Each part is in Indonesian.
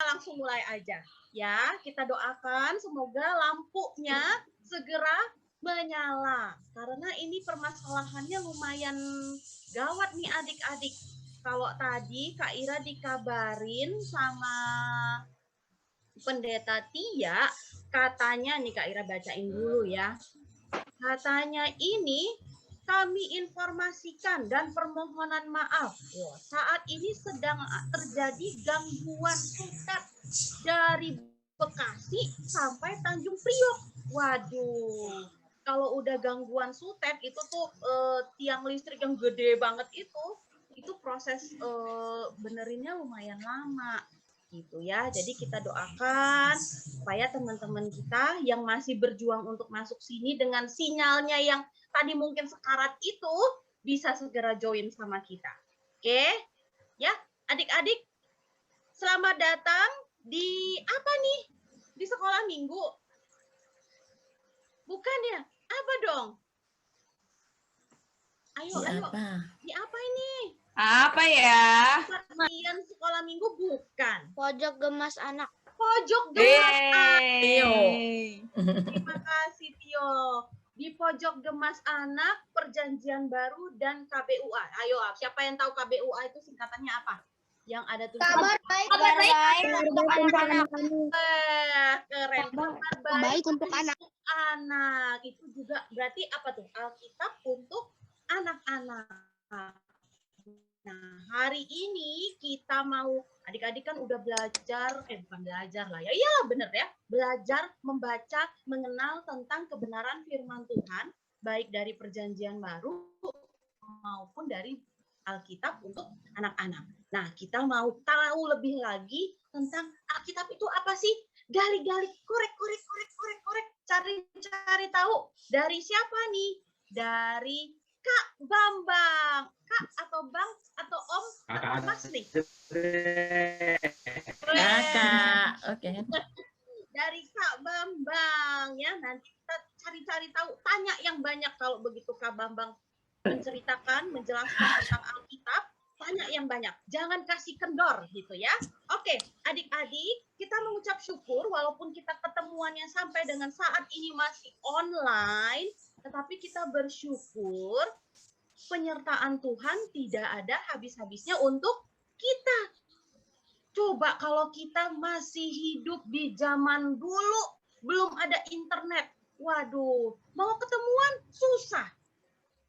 langsung mulai aja ya. Kita doakan semoga lampunya segera menyala karena ini permasalahannya lumayan gawat nih adik-adik. Kalau tadi Kak Ira dikabarin sama Pendeta Tia, katanya nih Kak Ira bacain dulu ya. Katanya ini kami informasikan dan permohonan maaf. Saat ini sedang terjadi gangguan sutet dari Bekasi sampai Tanjung Priok. Waduh, kalau udah gangguan sutet itu tuh tiang listrik yang gede banget itu proses benerinnya lumayan lama gitu ya. Jadi kita doakan supaya teman-teman kita yang masih berjuang untuk masuk sini dengan sinyalnya yang tadi mungkin sekarat itu bisa segera join sama kita. Oke? Ya, adik-adik selamat datang di apa nih? Di sekolah minggu? Bukan ya? Apa dong? Ayo, ayo. Di apa ini? Apa ya? Latihan sekolah minggu bukan. Pojok gemas anak. Pojok gemas anak. Terima kasih Tio. Di pojok gemas anak, perjanjian baru dan KBUA. Ayo, siapa yang tahu KBUA itu singkatannya apa? Yang ada tulisan Kabar baik untuk anak-anak. Keren. Kabar baik untuk anak. Anak itu juga berarti apa tuh? Alkitab untuk anak-anak. Nah, hari ini kita mau, adik-adik kan udah belajar, bukan belajar lah ya, iyalah bener ya, belajar membaca, mengenal tentang kebenaran firman Tuhan, baik dari perjanjian baru maupun dari Alkitab untuk anak-anak. Nah, kita mau tahu lebih lagi tentang Alkitab itu apa sih? Gali-gali, korek, cari tahu. Dari siapa nih? Dari Kak Bambang. Kak atau Bang atau Om atau Mas nih? Kakak, oke. Dari Kak Bambang ya. Nanti kita cari-cari tahu. Tanya yang banyak kalau begitu Kak Bambang menceritakan, menjelaskan tentang Alkitab. Tanya yang banyak. Jangan kasih kendor gitu ya. Oke, adik-adik, kita mengucap syukur walaupun kita ketemuannya sampai dengan saat ini masih online, tetapi kita bersyukur penyertaan Tuhan tidak ada habis-habisnya untuk kita. Coba kalau kita masih hidup di zaman dulu, belum ada internet. Waduh, mau ketemuan susah.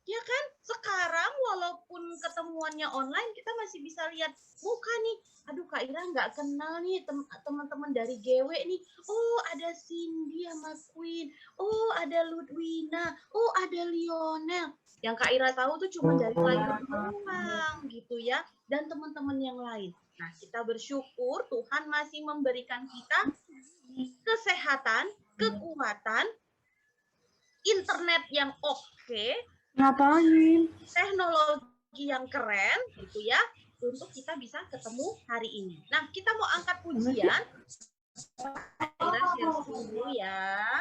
Ya kan? Sekarang walaupun ketemuannya online, kita masih bisa lihat muka nih. Aduh, Kak Ira nggak kenal nih teman-teman dari GW nih. Oh, ada Cindy sama Queen. Oh, ada Ludwina. Oh, ada Lionel. Yang Kak Ira tahu tuh cuma dari layar doang gitu ya. Dan teman-teman yang lain. Nah, kita bersyukur Tuhan masih memberikan kita kesehatan, kekuatan, internet yang oke, Ngapain? teknologi yang keren gitu ya, untuk kita bisa ketemu hari ini. Nah, kita mau angkat pujian. Kira share dulu ya.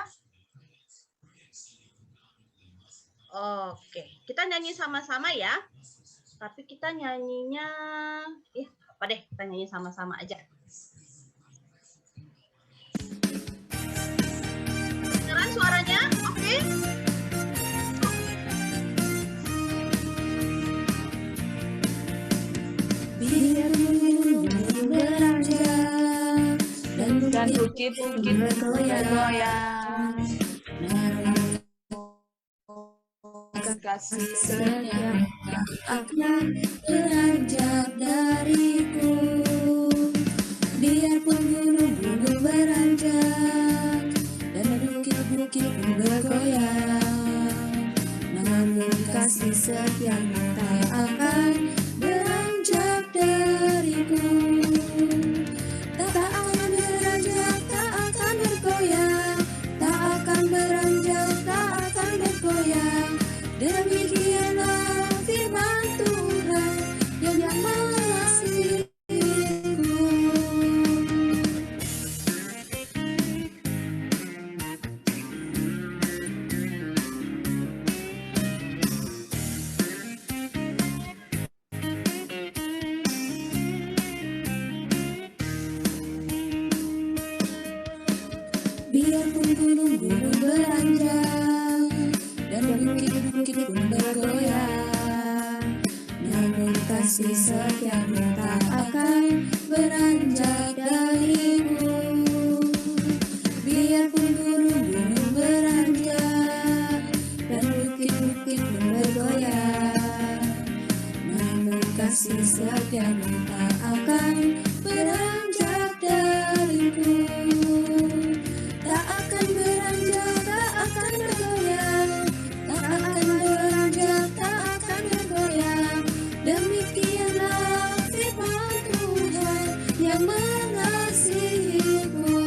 Oke, kita nyanyi sama-sama ya. Tapi kita nyanyinya, apa deh, kita nyanyi sama-sama aja. Kedengeran suaranya? Oke. Biar bumi beranjak dan bukit-bukit bergoyang, kasih sayang akan beranjak dariku. Biarpun gunung-gunung beranjak dan bukit-bukit bergoyang, namun kasih setiamu tak akan beranjak dariku. Tak akan beranjak, tak akan bergoyang, tak akan beranjak, tak akan bergoyang. Demikianlah firman Tuhan yang mengasihi bukit-bukit pun bergoyang. Namun kasih setiamu tak akan beranjak darimu. Biarpun gunung-gunung beranjak dan bukit-bukit pun bergoyang, namun kasih setiamu tak akan beranjak dariku. Tak akan beranjak, tak akan bergoyang, tak akan beranjak, tak akan bergoyang. Demikianlah firman Tuhan yang mengasihiku.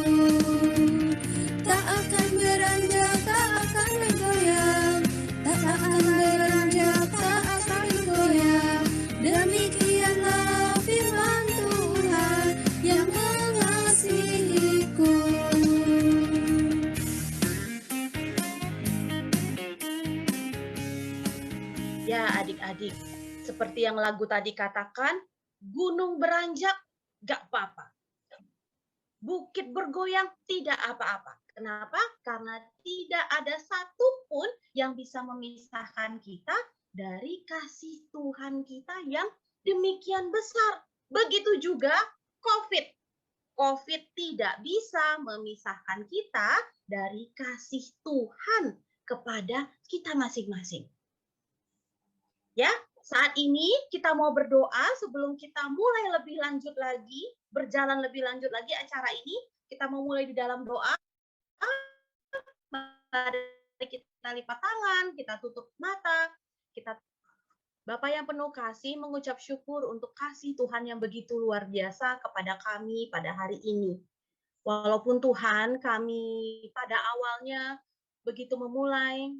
Tak akan beranjak, tak akan bergoyang, tak akan beranjak, tak akan bergoyang. Demikianlah firman Tuhan yang mengasihiku. Ya adik-adik, seperti yang lagu tadi katakan, gunung beranjak gak apa-apa. Bukit bergoyang tidak apa-apa. Kenapa? Karena tidak ada satupun yang bisa memisahkan kita dari kasih Tuhan kita yang demikian besar. Begitu juga COVID. COVID tidak bisa memisahkan kita dari kasih Tuhan kepada kita masing-masing. Ya, saat ini kita mau berdoa sebelum kita mulai lebih lanjut lagi, berjalan lebih lanjut lagi acara ini. Kita mau mulai di dalam doa. Mari kita lipat tangan, kita tutup mata, kita Bapak yang penuh kasih mengucap syukur untuk kasih Tuhan yang begitu luar biasa kepada kami pada hari ini. Walaupun Tuhan kami pada awalnya begitu memulai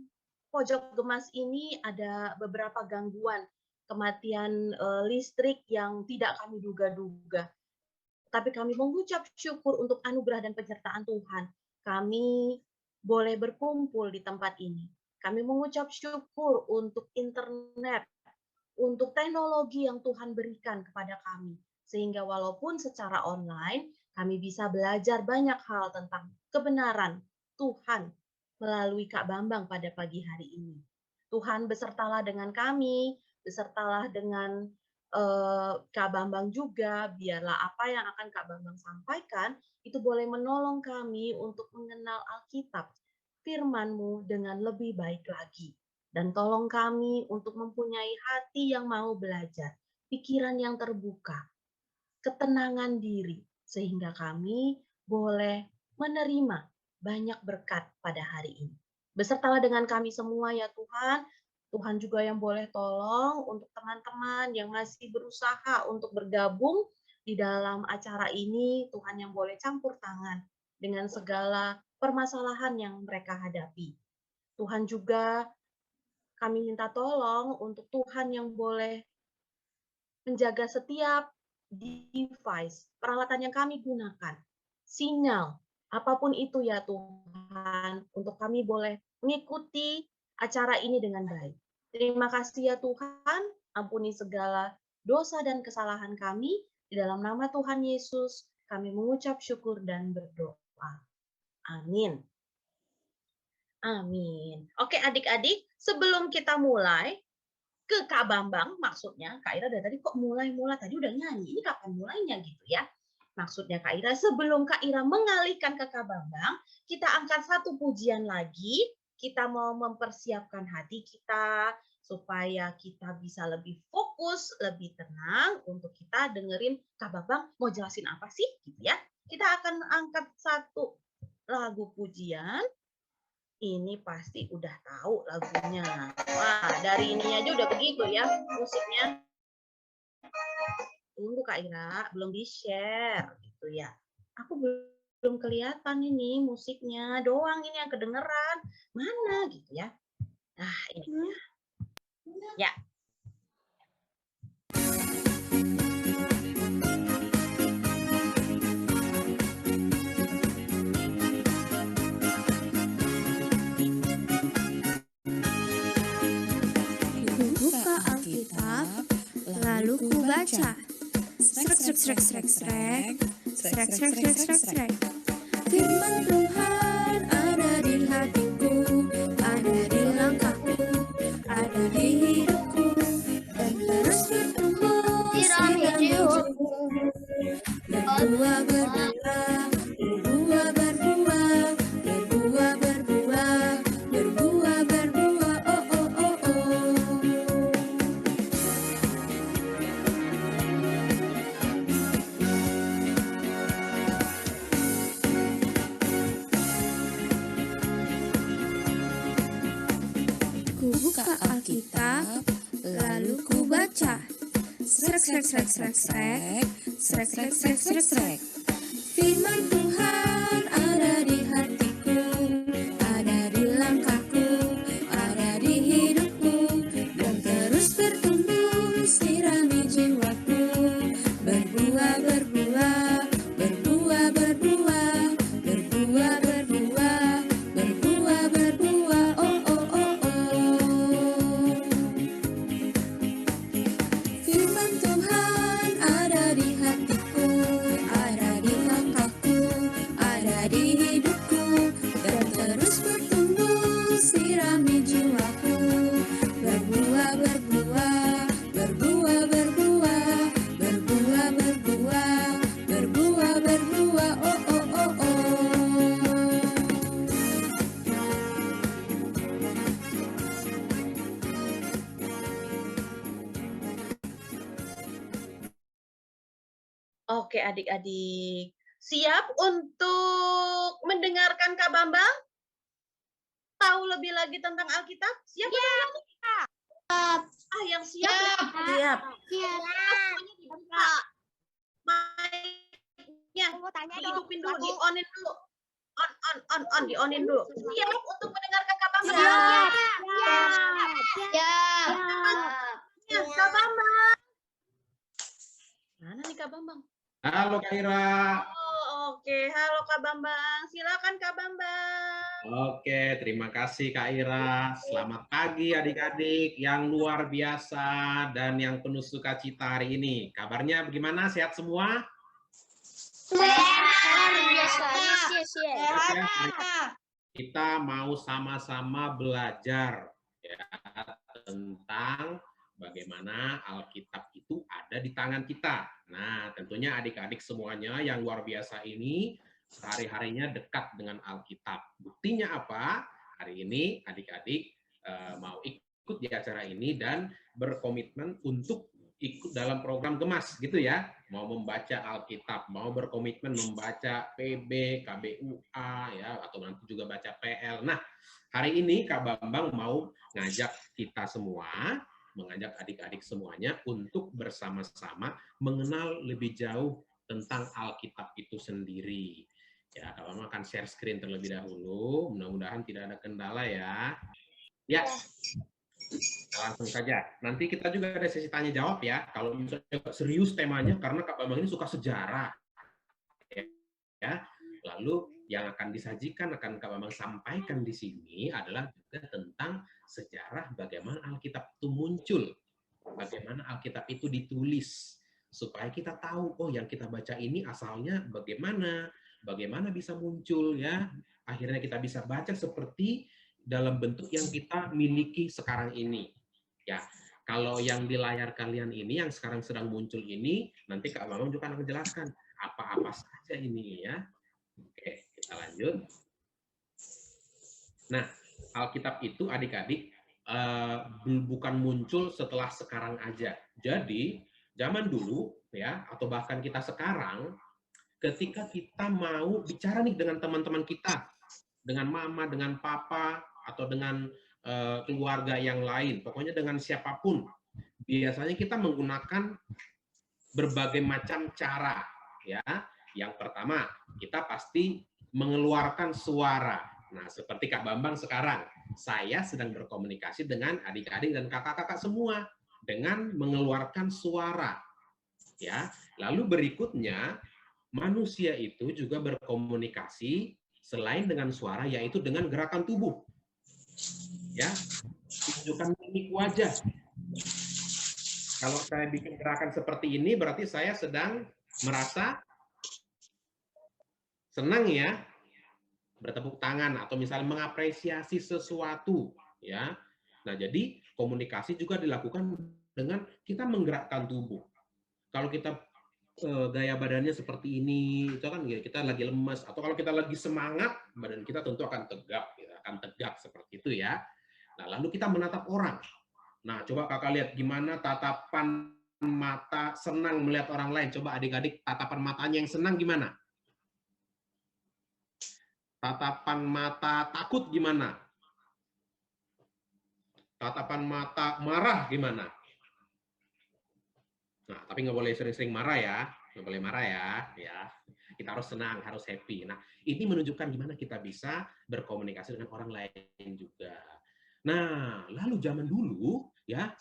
pojok gemas ini ada beberapa gangguan, kematian listrik yang tidak kami duga-duga. Tapi kami mengucap syukur untuk anugerah dan penyertaan Tuhan. Kami boleh berkumpul di tempat ini. Kami mengucap syukur untuk internet, untuk teknologi yang Tuhan berikan kepada kami. Sehingga walaupun secara online, kami bisa belajar banyak hal tentang kebenaran Tuhan melalui Kak Bambang pada pagi hari ini. Tuhan besertalah dengan kami, besertalah dengan Kak Bambang juga, biarlah apa yang akan Kak Bambang sampaikan, itu boleh menolong kami untuk mengenal Alkitab, firman-Mu dengan lebih baik lagi. Dan tolong kami untuk mempunyai hati yang mau belajar, pikiran yang terbuka, ketenangan diri, sehingga kami boleh menerima banyak berkat pada hari ini. Besertalah dengan kami semua ya Tuhan. Tuhan juga yang boleh tolong untuk teman-teman yang masih berusaha untuk bergabung di dalam acara ini. Tuhan yang boleh campur tangan dengan segala permasalahan yang mereka hadapi. Tuhan juga kami minta tolong untuk Tuhan yang boleh menjaga setiap device, peralatan yang kami gunakan, sinyal, apapun itu ya Tuhan, untuk kami boleh mengikuti acara ini dengan baik. Terima kasih ya Tuhan, ampuni segala dosa dan kesalahan kami. Di dalam nama Tuhan Yesus, kami mengucap syukur dan berdoa. Amin. Amin. Oke adik-adik, sebelum kita mulai ke Kak Bambang, maksudnya Kak Ira dari tadi kok mulai tadi udah nyanyi, ini kapan mulainya gitu ya. Maksudnya Kak Ira, sebelum Kak Ira mengalihkan ke Kak Bambang, kita angkat satu pujian lagi. Kita mau mempersiapkan hati kita supaya kita bisa lebih fokus, lebih tenang untuk kita dengerin Kak Bambang mau jelasin apa sih gitu ya. Kita akan angkat satu lagu pujian. Ini pasti udah tahu lagunya. Wah, dari ininya aja udah begitu ya musiknya. Tunggu Kak Ira, belum di-share gitu ya. Aku belum kelihatan ini musiknya, doang ini yang kedengeran. Mana gitu ya. Nah, ini ya. Buka Alkitab, lalu ku baca. Srek. Firman Tuhan ada di hatiku, ada di langkahku. berbuah, berbuah, berbuah, berbuah, berbuah, berbuah, berbuah, berbuah, oh, oh, oh, oh. Ku buka Alkitab, lalu ku baca. Srek, srek, srek, srek, srek, srek, srek, srek, srek, srek. Firman Tuhan ada di hatiku, ada di langkahku, ada di hidupku, dan terus bertumbuh sirami jiwaku. Berbuah, berbuah, berbuah, berbuah, berbuah, berbuah, berbuah, berbuah, oh, oh, oh, oh. Firman Tuhan ada di hatiku, ada di langkahku, ada di hidupku, dan terus bertumbuh sirami jiwaku. Berbuah, berbuah, berbuah, berbuah, berbuah, berbuah, berbuah, berbuah, oh, oh, oh, oh. Oke adik-adik, siap untuk mendengarkan Kak Bambang? Tahu lebih lagi tentang Alkitab? Siap? Yang siap. Siap. Semuanya dibuka. Mic-nya dihidupin dulu, di-onin dulu. On, di-onin dulu. Siap untuk mendengarkan Kak Bambang? Siap. Ya, Kak Bambang. Mana nih Kak Bambang? Halo Kak Ira. Oh, oke. Halo Kak Bambang. Silakan Kak Bambang. Oke, terima kasih Kak Ira. Selamat pagi adik-adik yang luar biasa dan yang penuh sukacita hari ini. Kabarnya bagaimana? Sehat semua? Oke, kita mau sama-sama belajar ya, tentang bagaimana Alkitab itu ada di tangan kita. Nah, tentunya adik-adik semuanya yang luar biasa ini sehari-harinya dekat dengan Alkitab. Buktinya apa? Hari ini adik-adik mau ikut di acara ini dan berkomitmen untuk ikut dalam program Gemas gitu ya. Mau membaca Alkitab, mau berkomitmen membaca PB, KBUA ya, atau nanti juga baca PL. Nah, hari ini Kak Bambang mau ngajak kita semua, mengajak adik-adik semuanya untuk bersama-sama mengenal lebih jauh tentang Alkitab itu sendiri. Ya, Kak Bambang akan share screen terlebih dahulu. Mudah-mudahan tidak ada kendala ya. Ya, langsung saja. Nanti kita juga ada sesi tanya jawab ya. Kalau misalnya serius temanya, karena Kak Bambang ini suka sejarah. Ya, lalu yang akan disajikan, akan Kak Bambang sampaikan di sini adalah juga tentang sejarah bagaimana Alkitab itu muncul, bagaimana Alkitab itu ditulis, supaya kita tahu, oh yang kita baca ini asalnya bagaimana bisa muncul ya, akhirnya kita bisa baca seperti dalam bentuk yang kita miliki sekarang ini. Ya, kalau yang di layar kalian ini, yang sekarang sedang muncul ini, nanti Kak Bambang juga akan menjelaskan apa-apa saja ini ya. Oke, kita lanjut. Nah, Alkitab itu adik-adik bukan muncul setelah sekarang aja. Jadi, zaman dulu ya, atau bahkan kita sekarang, ketika kita mau bicara nih dengan teman-teman kita, dengan mama, dengan papa, atau dengan keluarga yang lain, pokoknya dengan siapapun, biasanya kita menggunakan berbagai macam cara ya. Yang pertama, kita pasti mengeluarkan suara. Nah, seperti Kak Bambang sekarang, saya sedang berkomunikasi dengan adik-adik dan kakak-kakak semua dengan mengeluarkan suara. Ya, lalu berikutnya manusia itu juga berkomunikasi selain dengan suara, yaitu dengan gerakan tubuh. Ya, tunjukkan mimik wajah. Kalau saya bikin gerakan seperti ini, berarti saya sedang merasa senang ya, bertepuk tangan atau misalnya mengapresiasi sesuatu ya. Nah, jadi komunikasi juga dilakukan dengan kita menggerakkan tubuh. Kalau kita gaya badannya seperti ini, itu kan kita lagi lemas, atau kalau kita lagi semangat, badan kita tentu akan tegak, akan tegak seperti itu ya. Nah, lalu kita menatap orang. Nah, coba kakak lihat gimana tatapan mata senang melihat orang lain. Coba adik-adik tatapan matanya yang senang gimana? Tatapan mata takut gimana? Tatapan mata marah gimana? Nah, tapi nggak boleh sering-sering marah ya, nggak boleh marah ya. Kita harus senang, harus happy. Nah, ini menunjukkan gimana kita bisa berkomunikasi dengan orang lain juga. Nah, lalu zaman dulu ya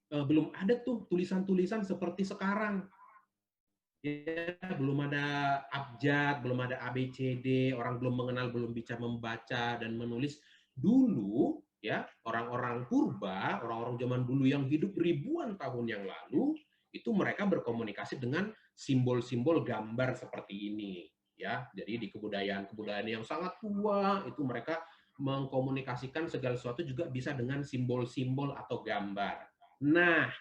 belum ada tuh tulisan-tulisan seperti sekarang. Ya, belum ada abjad, belum ada ABCD, orang belum mengenal, belum bisa membaca dan menulis. Dulu ya, orang-orang purba, orang-orang zaman dulu yang hidup ribuan tahun yang lalu, itu mereka berkomunikasi dengan simbol-simbol gambar seperti ini ya. Jadi di kebudayaan yang sangat tua itu mereka mengkomunikasikan segala sesuatu juga bisa dengan simbol-simbol atau gambar. Nah,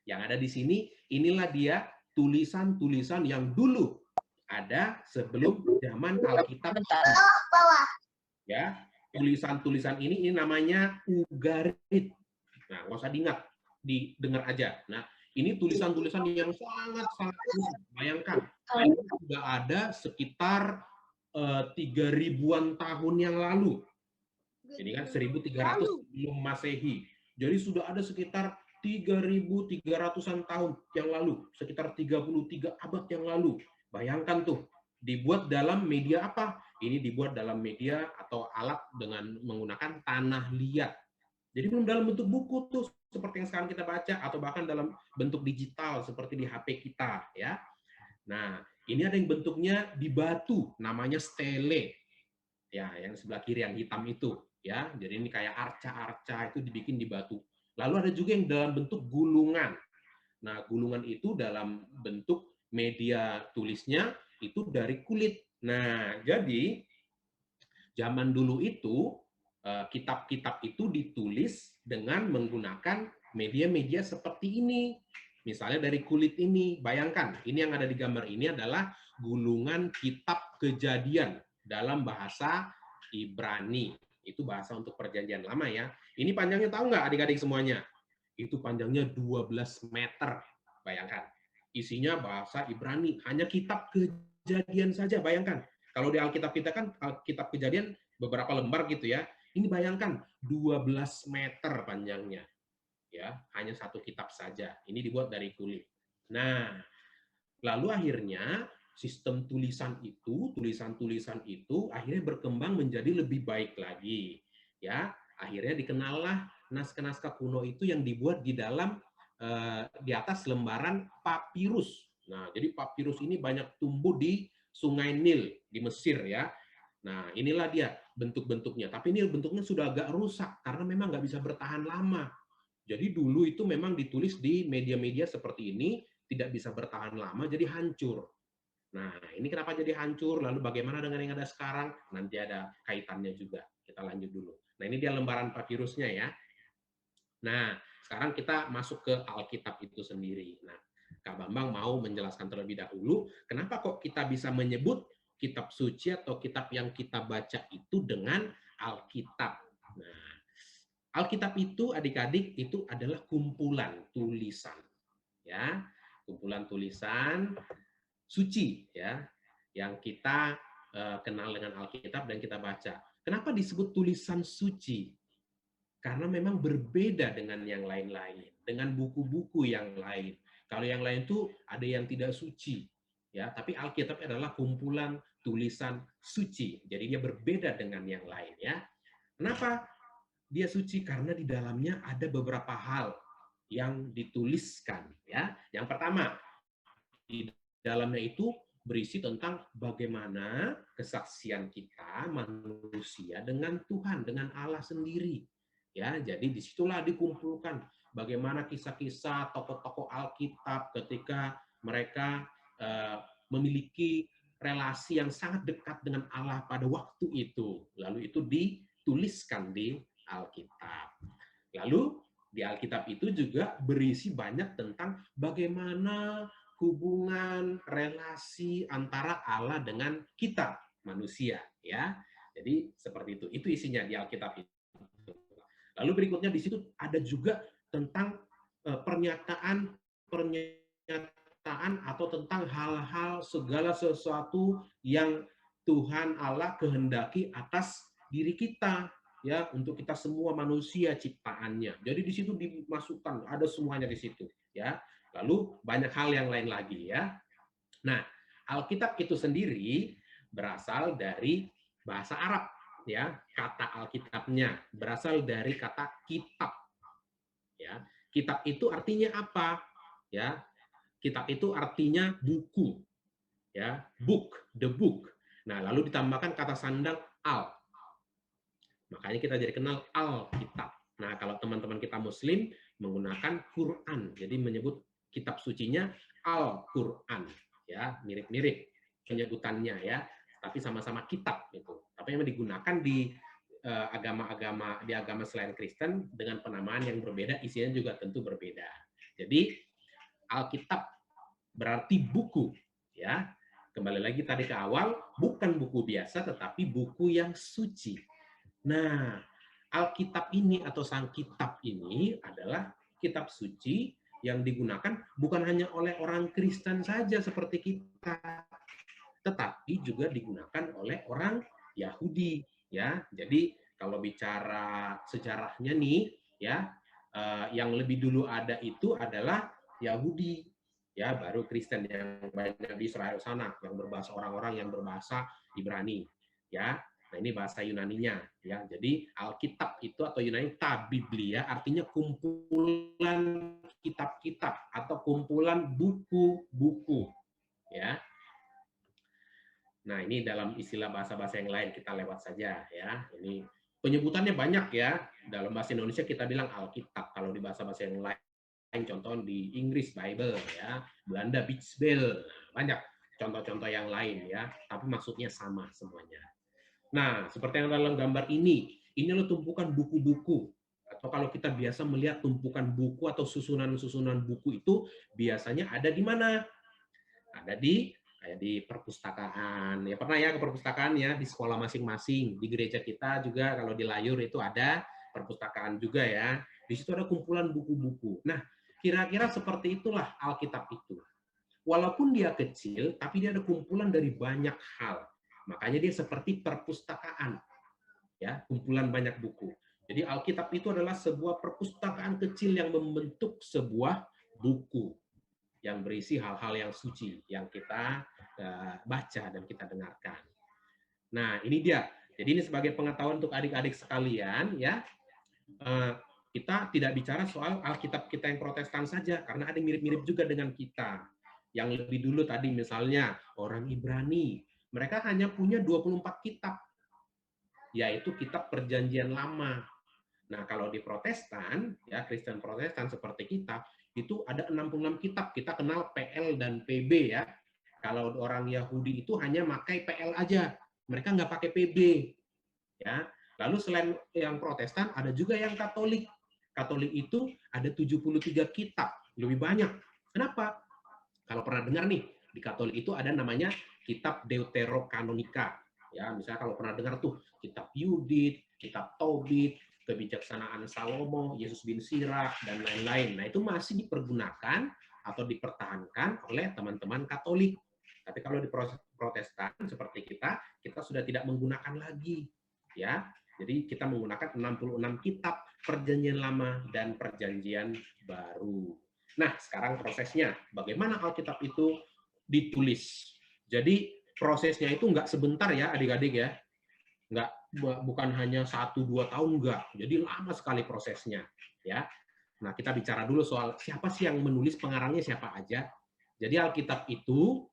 yang ada di sini inilah dia tulisan-tulisan yang dulu ada sebelum zaman Alkitab. Ya, tulisan-tulisan ini namanya Ugarit. Nah, nggak usah diingat, didengar aja. Nah, ini tulisan-tulisan yang sangat-sangat kuno. Bayangkan, sudah ada sekitar 3.000-an tahun yang lalu. Ini kan 1.300 sebelum Masehi. Jadi sudah ada sekitar 3.300-an tahun yang lalu, sekitar 33 abad yang lalu. Bayangkan tuh, dibuat dalam media apa? Ini dibuat dalam media atau alat dengan menggunakan tanah liat. Jadi belum dalam bentuk buku tuh seperti yang sekarang kita baca, atau bahkan dalam bentuk digital seperti di HP kita ya. Nah, ini ada yang bentuknya di batu, namanya stele. Ya, yang sebelah kiri yang hitam itu ya. Jadi ini kayak arca-arca itu dibikin di batu. Lalu ada juga yang dalam bentuk gulungan. Nah, gulungan itu dalam bentuk media tulisnya itu dari kulit. Nah, jadi zaman dulu itu kitab-kitab itu ditulis dengan menggunakan media-media seperti ini. Misalnya dari kulit ini. Bayangkan, ini yang ada di gambar ini adalah gulungan kitab Kejadian dalam bahasa Ibrani. Itu bahasa untuk perjanjian lama ya. Ini panjangnya tahu nggak adik-adik semuanya? Itu panjangnya 12 meter. Bayangkan. Isinya bahasa Ibrani. Hanya kitab Kejadian saja, bayangkan. Kalau di Alkitab kita kan kitab Kejadian beberapa lembar gitu ya. Ini bayangkan 12 meter panjangnya. Ya, hanya satu kitab saja. Ini dibuat dari kulit. Nah, lalu akhirnya sistem tulisan-tulisan itu akhirnya berkembang menjadi lebih baik lagi. Ya, akhirnya dikenallah naskah-naskah kuno itu yang dibuat di dalam di atas lembaran papirus. Nah, jadi papirus ini banyak tumbuh di Sungai Nil di Mesir ya. Nah, inilah dia bentuk-bentuknya. Tapi ini bentuknya sudah agak rusak karena memang nggak bisa bertahan lama. Jadi dulu itu memang ditulis di media-media seperti ini, tidak bisa bertahan lama, jadi hancur. Nah, ini kenapa jadi hancur? Lalu bagaimana dengan yang ada sekarang? Nanti ada kaitannya juga. Kita lanjut dulu. Nah, ini dia lembaran papirusnya ya. Nah, sekarang kita masuk ke Alkitab itu sendiri. Nah, Kak Bambang mau menjelaskan terlebih dahulu, kenapa kok kita bisa menyebut kitab suci atau kitab yang kita baca itu dengan Alkitab. Nah, Alkitab itu adik-adik itu adalah kumpulan tulisan. Ya, kumpulan tulisan suci ya yang kita kenal dengan Alkitab dan kita baca. Kenapa disebut tulisan suci? Karena memang berbeda dengan yang lain-lain, dengan buku-buku yang lain. Kalau yang lain itu ada yang tidak suci, ya. Tapi Alkitab adalah kumpulan tulisan suci. Jadi dia berbeda dengan yang lain, ya. Kenapa dia suci? Karena di dalamnya ada beberapa hal yang dituliskan, ya. Yang pertama, di dalamnya itu berisi tentang bagaimana kesaksian kita manusia dengan Tuhan, dengan Allah sendiri. Ya, jadi disitulah dikumpulkan bagaimana kisah-kisah tokoh-tokoh Alkitab ketika mereka memiliki relasi yang sangat dekat dengan Allah pada waktu itu. Lalu itu dituliskan di Alkitab. Lalu di Alkitab itu juga berisi banyak tentang bagaimana hubungan relasi antara Allah dengan kita manusia, ya. Jadi seperti itu. Itu isinya di Alkitab itu. Lalu berikutnya di situ ada juga tentang pernyataan atau tentang hal-hal segala sesuatu yang Tuhan Allah kehendaki atas diri kita, ya, untuk kita semua manusia ciptaannya. Jadi di situ dimasukkan, ada semuanya di situ, ya. Lalu banyak hal yang lain lagi, ya. Nah, Alkitab itu sendiri berasal dari bahasa Arab, ya. Kata Alkitabnya berasal dari kata kitab, ya. Kitab itu artinya apa? Ya, kitab itu artinya buku, ya, book, the book. Nah, lalu ditambahkan kata sandang al. Makanya kita jadi kenal Alkitab. Nah, kalau teman-teman kita Muslim menggunakan Quran, jadi menyebut kitab sucinya Al-Quran, ya, mirip-mirip penyebutannya, ya, tapi sama-sama kitab gitu. Tapi yang digunakan di agama selain Kristen dengan penamaan yang berbeda, isinya juga tentu berbeda. Jadi Alkitab berarti buku, ya. Kembali lagi tadi ke awal, bukan buku biasa tetapi buku yang suci. Nah, Alkitab ini atau sang kitab ini adalah kitab suci yang digunakan bukan hanya oleh orang Kristen saja seperti kita, tetapi juga digunakan oleh orang Yahudi, ya. Jadi kalau bicara sejarahnya nih, ya, yang lebih dulu ada itu adalah Yahudi, ya, baru Kristen yang banyak di Israel sana, yang berbahasa orang-orang yang berbahasa Ibrani, ya. Nah, ini bahasa Yunaninya, ya. Jadi Alkitab itu atau Yunani ta Biblia artinya kumpulan kitab-kitab atau kumpulan buku-buku, ya. Nah, ini dalam istilah bahasa-bahasa yang lain kita lewat saja, ya. Ini penyebutannya banyak, ya. Dalam bahasa Indonesia kita bilang Alkitab, kalau di bahasa-bahasa yang lain contoh di Inggris Bible, ya, Belanda Bijbel, banyak contoh-contoh yang lain, ya, tapi maksudnya sama semuanya. Nah, seperti yang dalam gambar ini adalah tumpukan buku-buku, atau kalau kita biasa melihat tumpukan buku atau susunan-susunan buku itu biasanya ada di mana? Ada di kayak di perpustakaan, ya, pernah ya ke perpustakaan, ya, di sekolah masing-masing, di gereja kita juga kalau di Layur itu ada perpustakaan juga, ya. Di situ ada kumpulan buku-buku. Nah, kira-kira seperti itulah Alkitab itu. Walaupun dia kecil, tapi dia ada kumpulan dari banyak hal. Makanya dia seperti perpustakaan, ya, kumpulan banyak buku. Jadi Alkitab itu adalah sebuah perpustakaan kecil yang membentuk sebuah buku yang berisi hal-hal yang suci yang kita baca dan kita dengarkan. Nah, ini dia. Jadi ini sebagai pengetahuan untuk adik-adik sekalian, ya. Kita tidak bicara soal Alkitab kita yang Protestan saja, karena ada yang mirip-mirip juga dengan kita. Yang lebih dulu tadi misalnya orang Ibrani, mereka hanya punya 24 kitab, yaitu kitab Perjanjian Lama. Nah, kalau di Protestan, ya, Kristen Protestan seperti kita, itu ada 66 kitab. Kita kenal PL dan PB, ya. Kalau orang Yahudi itu hanya pakai PL aja, mereka nggak pakai PB, ya. Lalu selain yang Protestan, ada juga yang Katolik. Katolik itu ada 73 kitab, lebih banyak. Kenapa? Kalau pernah dengar nih, di Katolik itu ada namanya kitab Deuterokanonika. Ya, misalnya kalau pernah dengar tuh kitab Yudit, kitab Tobit, kebijaksanaan Salomo, Yesus bin Sirach, dan lain-lain. Nah, itu masih dipergunakan atau dipertahankan oleh teman-teman Katolik. Tapi kalau di Protestan seperti kita sudah tidak menggunakan lagi, ya. Jadi kita menggunakan 66 kitab Perjanjian Lama dan Perjanjian Baru. Nah, sekarang prosesnya, bagaimana Alkitab itu ditulis. Jadi prosesnya itu nggak sebentar, ya adik-adik, ya. Bukan hanya 1-2 tahun, enggak. Jadi lama sekali prosesnya, ya. Nah, kita bicara dulu soal siapa sih yang menulis, pengarangnya siapa aja. Jadi Alkitab itu,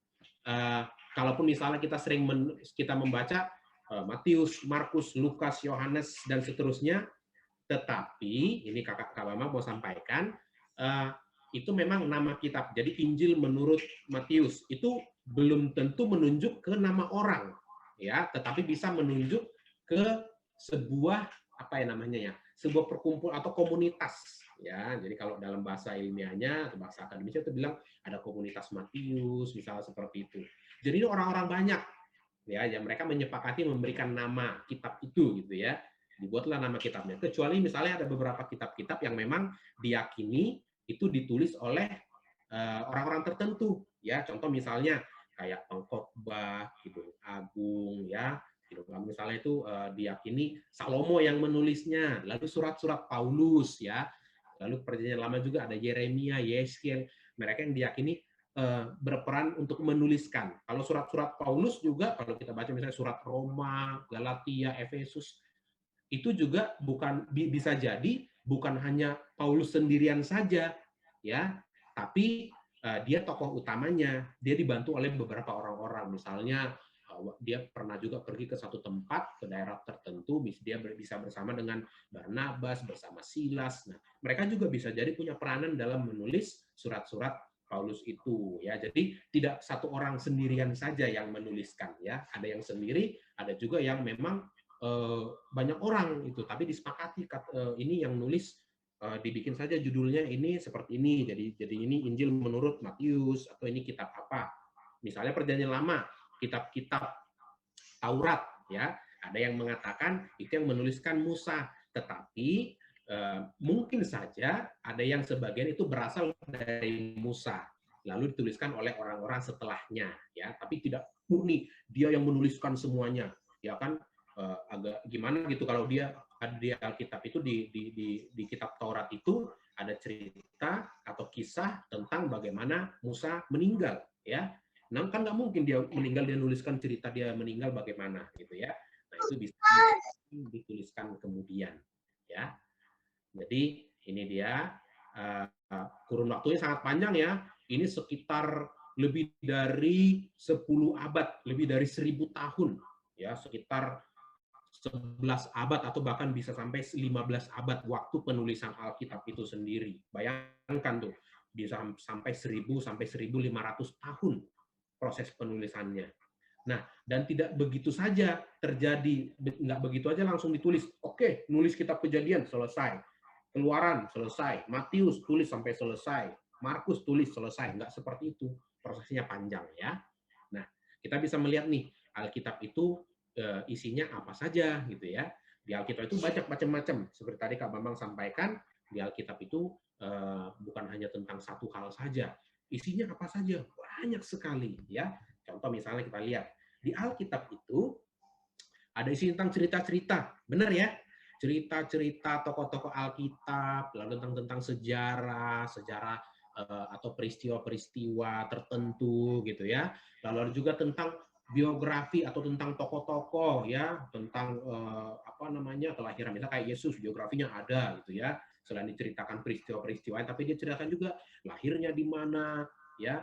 kalaupun misalnya kita sering kita membaca Matius, Markus, Lukas, Yohanes, dan seterusnya, tetapi ini Kak Bama mau sampaikan, itu memang nama kitab. Jadi Injil menurut Matius itu belum tentu menunjuk ke nama orang, ya, tetapi bisa menunjuk ke sebuah apa ya namanya, ya, sebuah perkumpulan atau komunitas, ya. Jadi kalau dalam bahasa ilmiahnya atau bahasa akademisnya itu bilang ada komunitas Matius, misalnya seperti itu. Jadi ini orang-orang banyak, ya, yang mereka menyepakati memberikan nama kitab itu, gitu ya. Dibuatlah nama kitabnya. Kecuali misalnya ada beberapa kitab-kitab yang memang diyakini itu ditulis oleh orang-orang tertentu, ya. Contoh misalnya kayak Pengkhotbah, Kidung Agung, ya. Kidung Agung misalnya itu diyakini Salomo yang menulisnya. Lalu surat-surat Paulus, ya. Lalu Perjanjian Lama juga ada Yeremia, Yeskiel, mereka yang diyakini berperan untuk menuliskan. Kalau surat-surat Paulus juga, kalau kita baca misalnya surat Roma, Galatia, Efesus, itu juga bisa jadi bukan hanya Paulus sendirian saja, ya, tapi dia tokoh utamanya, dia dibantu oleh beberapa orang-orang. Misalnya dia pernah juga pergi ke satu tempat, ke daerah tertentu, dia bisa bersama dengan Barnabas, bersama Silas. Nah, mereka juga bisa jadi punya peranan dalam menulis surat-surat Paulus itu, ya. Jadi tidak satu orang sendirian saja yang menuliskan, ya. Ada yang sendiri, ada juga yang memang banyak orang itu, tapi disepakati ini yang nulis dibikin saja judulnya ini seperti ini, jadi ini Injil menurut Matius, atau ini kitab apa. Misalnya Perjanjian Lama, kitab-kitab Taurat, ya, ada yang mengatakan itu yang menuliskan Musa, tetapi mungkin saja ada yang sebagian itu berasal dari Musa, lalu dituliskan oleh orang-orang setelahnya, ya, tapi tidak murni dia yang menuliskan semuanya, ya kan. Agak gimana gitu kalau dia ada di Alkitab itu, di kitab Taurat itu ada cerita atau kisah tentang bagaimana Musa meninggal, ya. Nah, kan nggak mungkin dia meninggal dia nuliskan cerita dia meninggal bagaimana, gitu ya. Nah, itu bisa dituliskan kemudian, ya. Jadi ini dia kurun waktunya sangat panjang, ya. Ini sekitar lebih dari 10 abad, lebih dari 1000 tahun, ya, sekitar 11 abad atau bahkan bisa sampai 15 abad waktu penulisan Alkitab itu sendiri. Bayangkan tuh, bisa sampai 1000 sampai 1500 tahun proses penulisannya. Nah, dan tidak begitu saja terjadi, nggak begitu aja langsung ditulis. Oke, nulis kitab Kejadian selesai, Keluaran selesai, Matius tulis sampai selesai, Markus tulis selesai. Nggak seperti itu, prosesnya panjang, ya. Nah, kita bisa melihat nih, Alkitab itu isinya apa saja, gitu ya. Di Alkitab itu banyak macam-macam. Seperti tadi Kak Bambang sampaikan, di Alkitab itu bukan hanya tentang satu hal saja. Isinya apa saja? Banyak sekali, ya. Contoh misalnya kita lihat, di Alkitab itu ada isi tentang cerita-cerita. Benar ya? Cerita-cerita tokoh-tokoh Alkitab, lalu tentang sejarah atau peristiwa-peristiwa tertentu, gitu ya. Lalu ada juga tentang biografi atau tentang tokoh-tokoh, ya, tentang kelahiran, misalnya kayak Yesus, biografinya ada, gitu ya. Selain diceritakan peristiwa-peristiwa, tapi dia ceritakan juga lahirnya di mana, ya,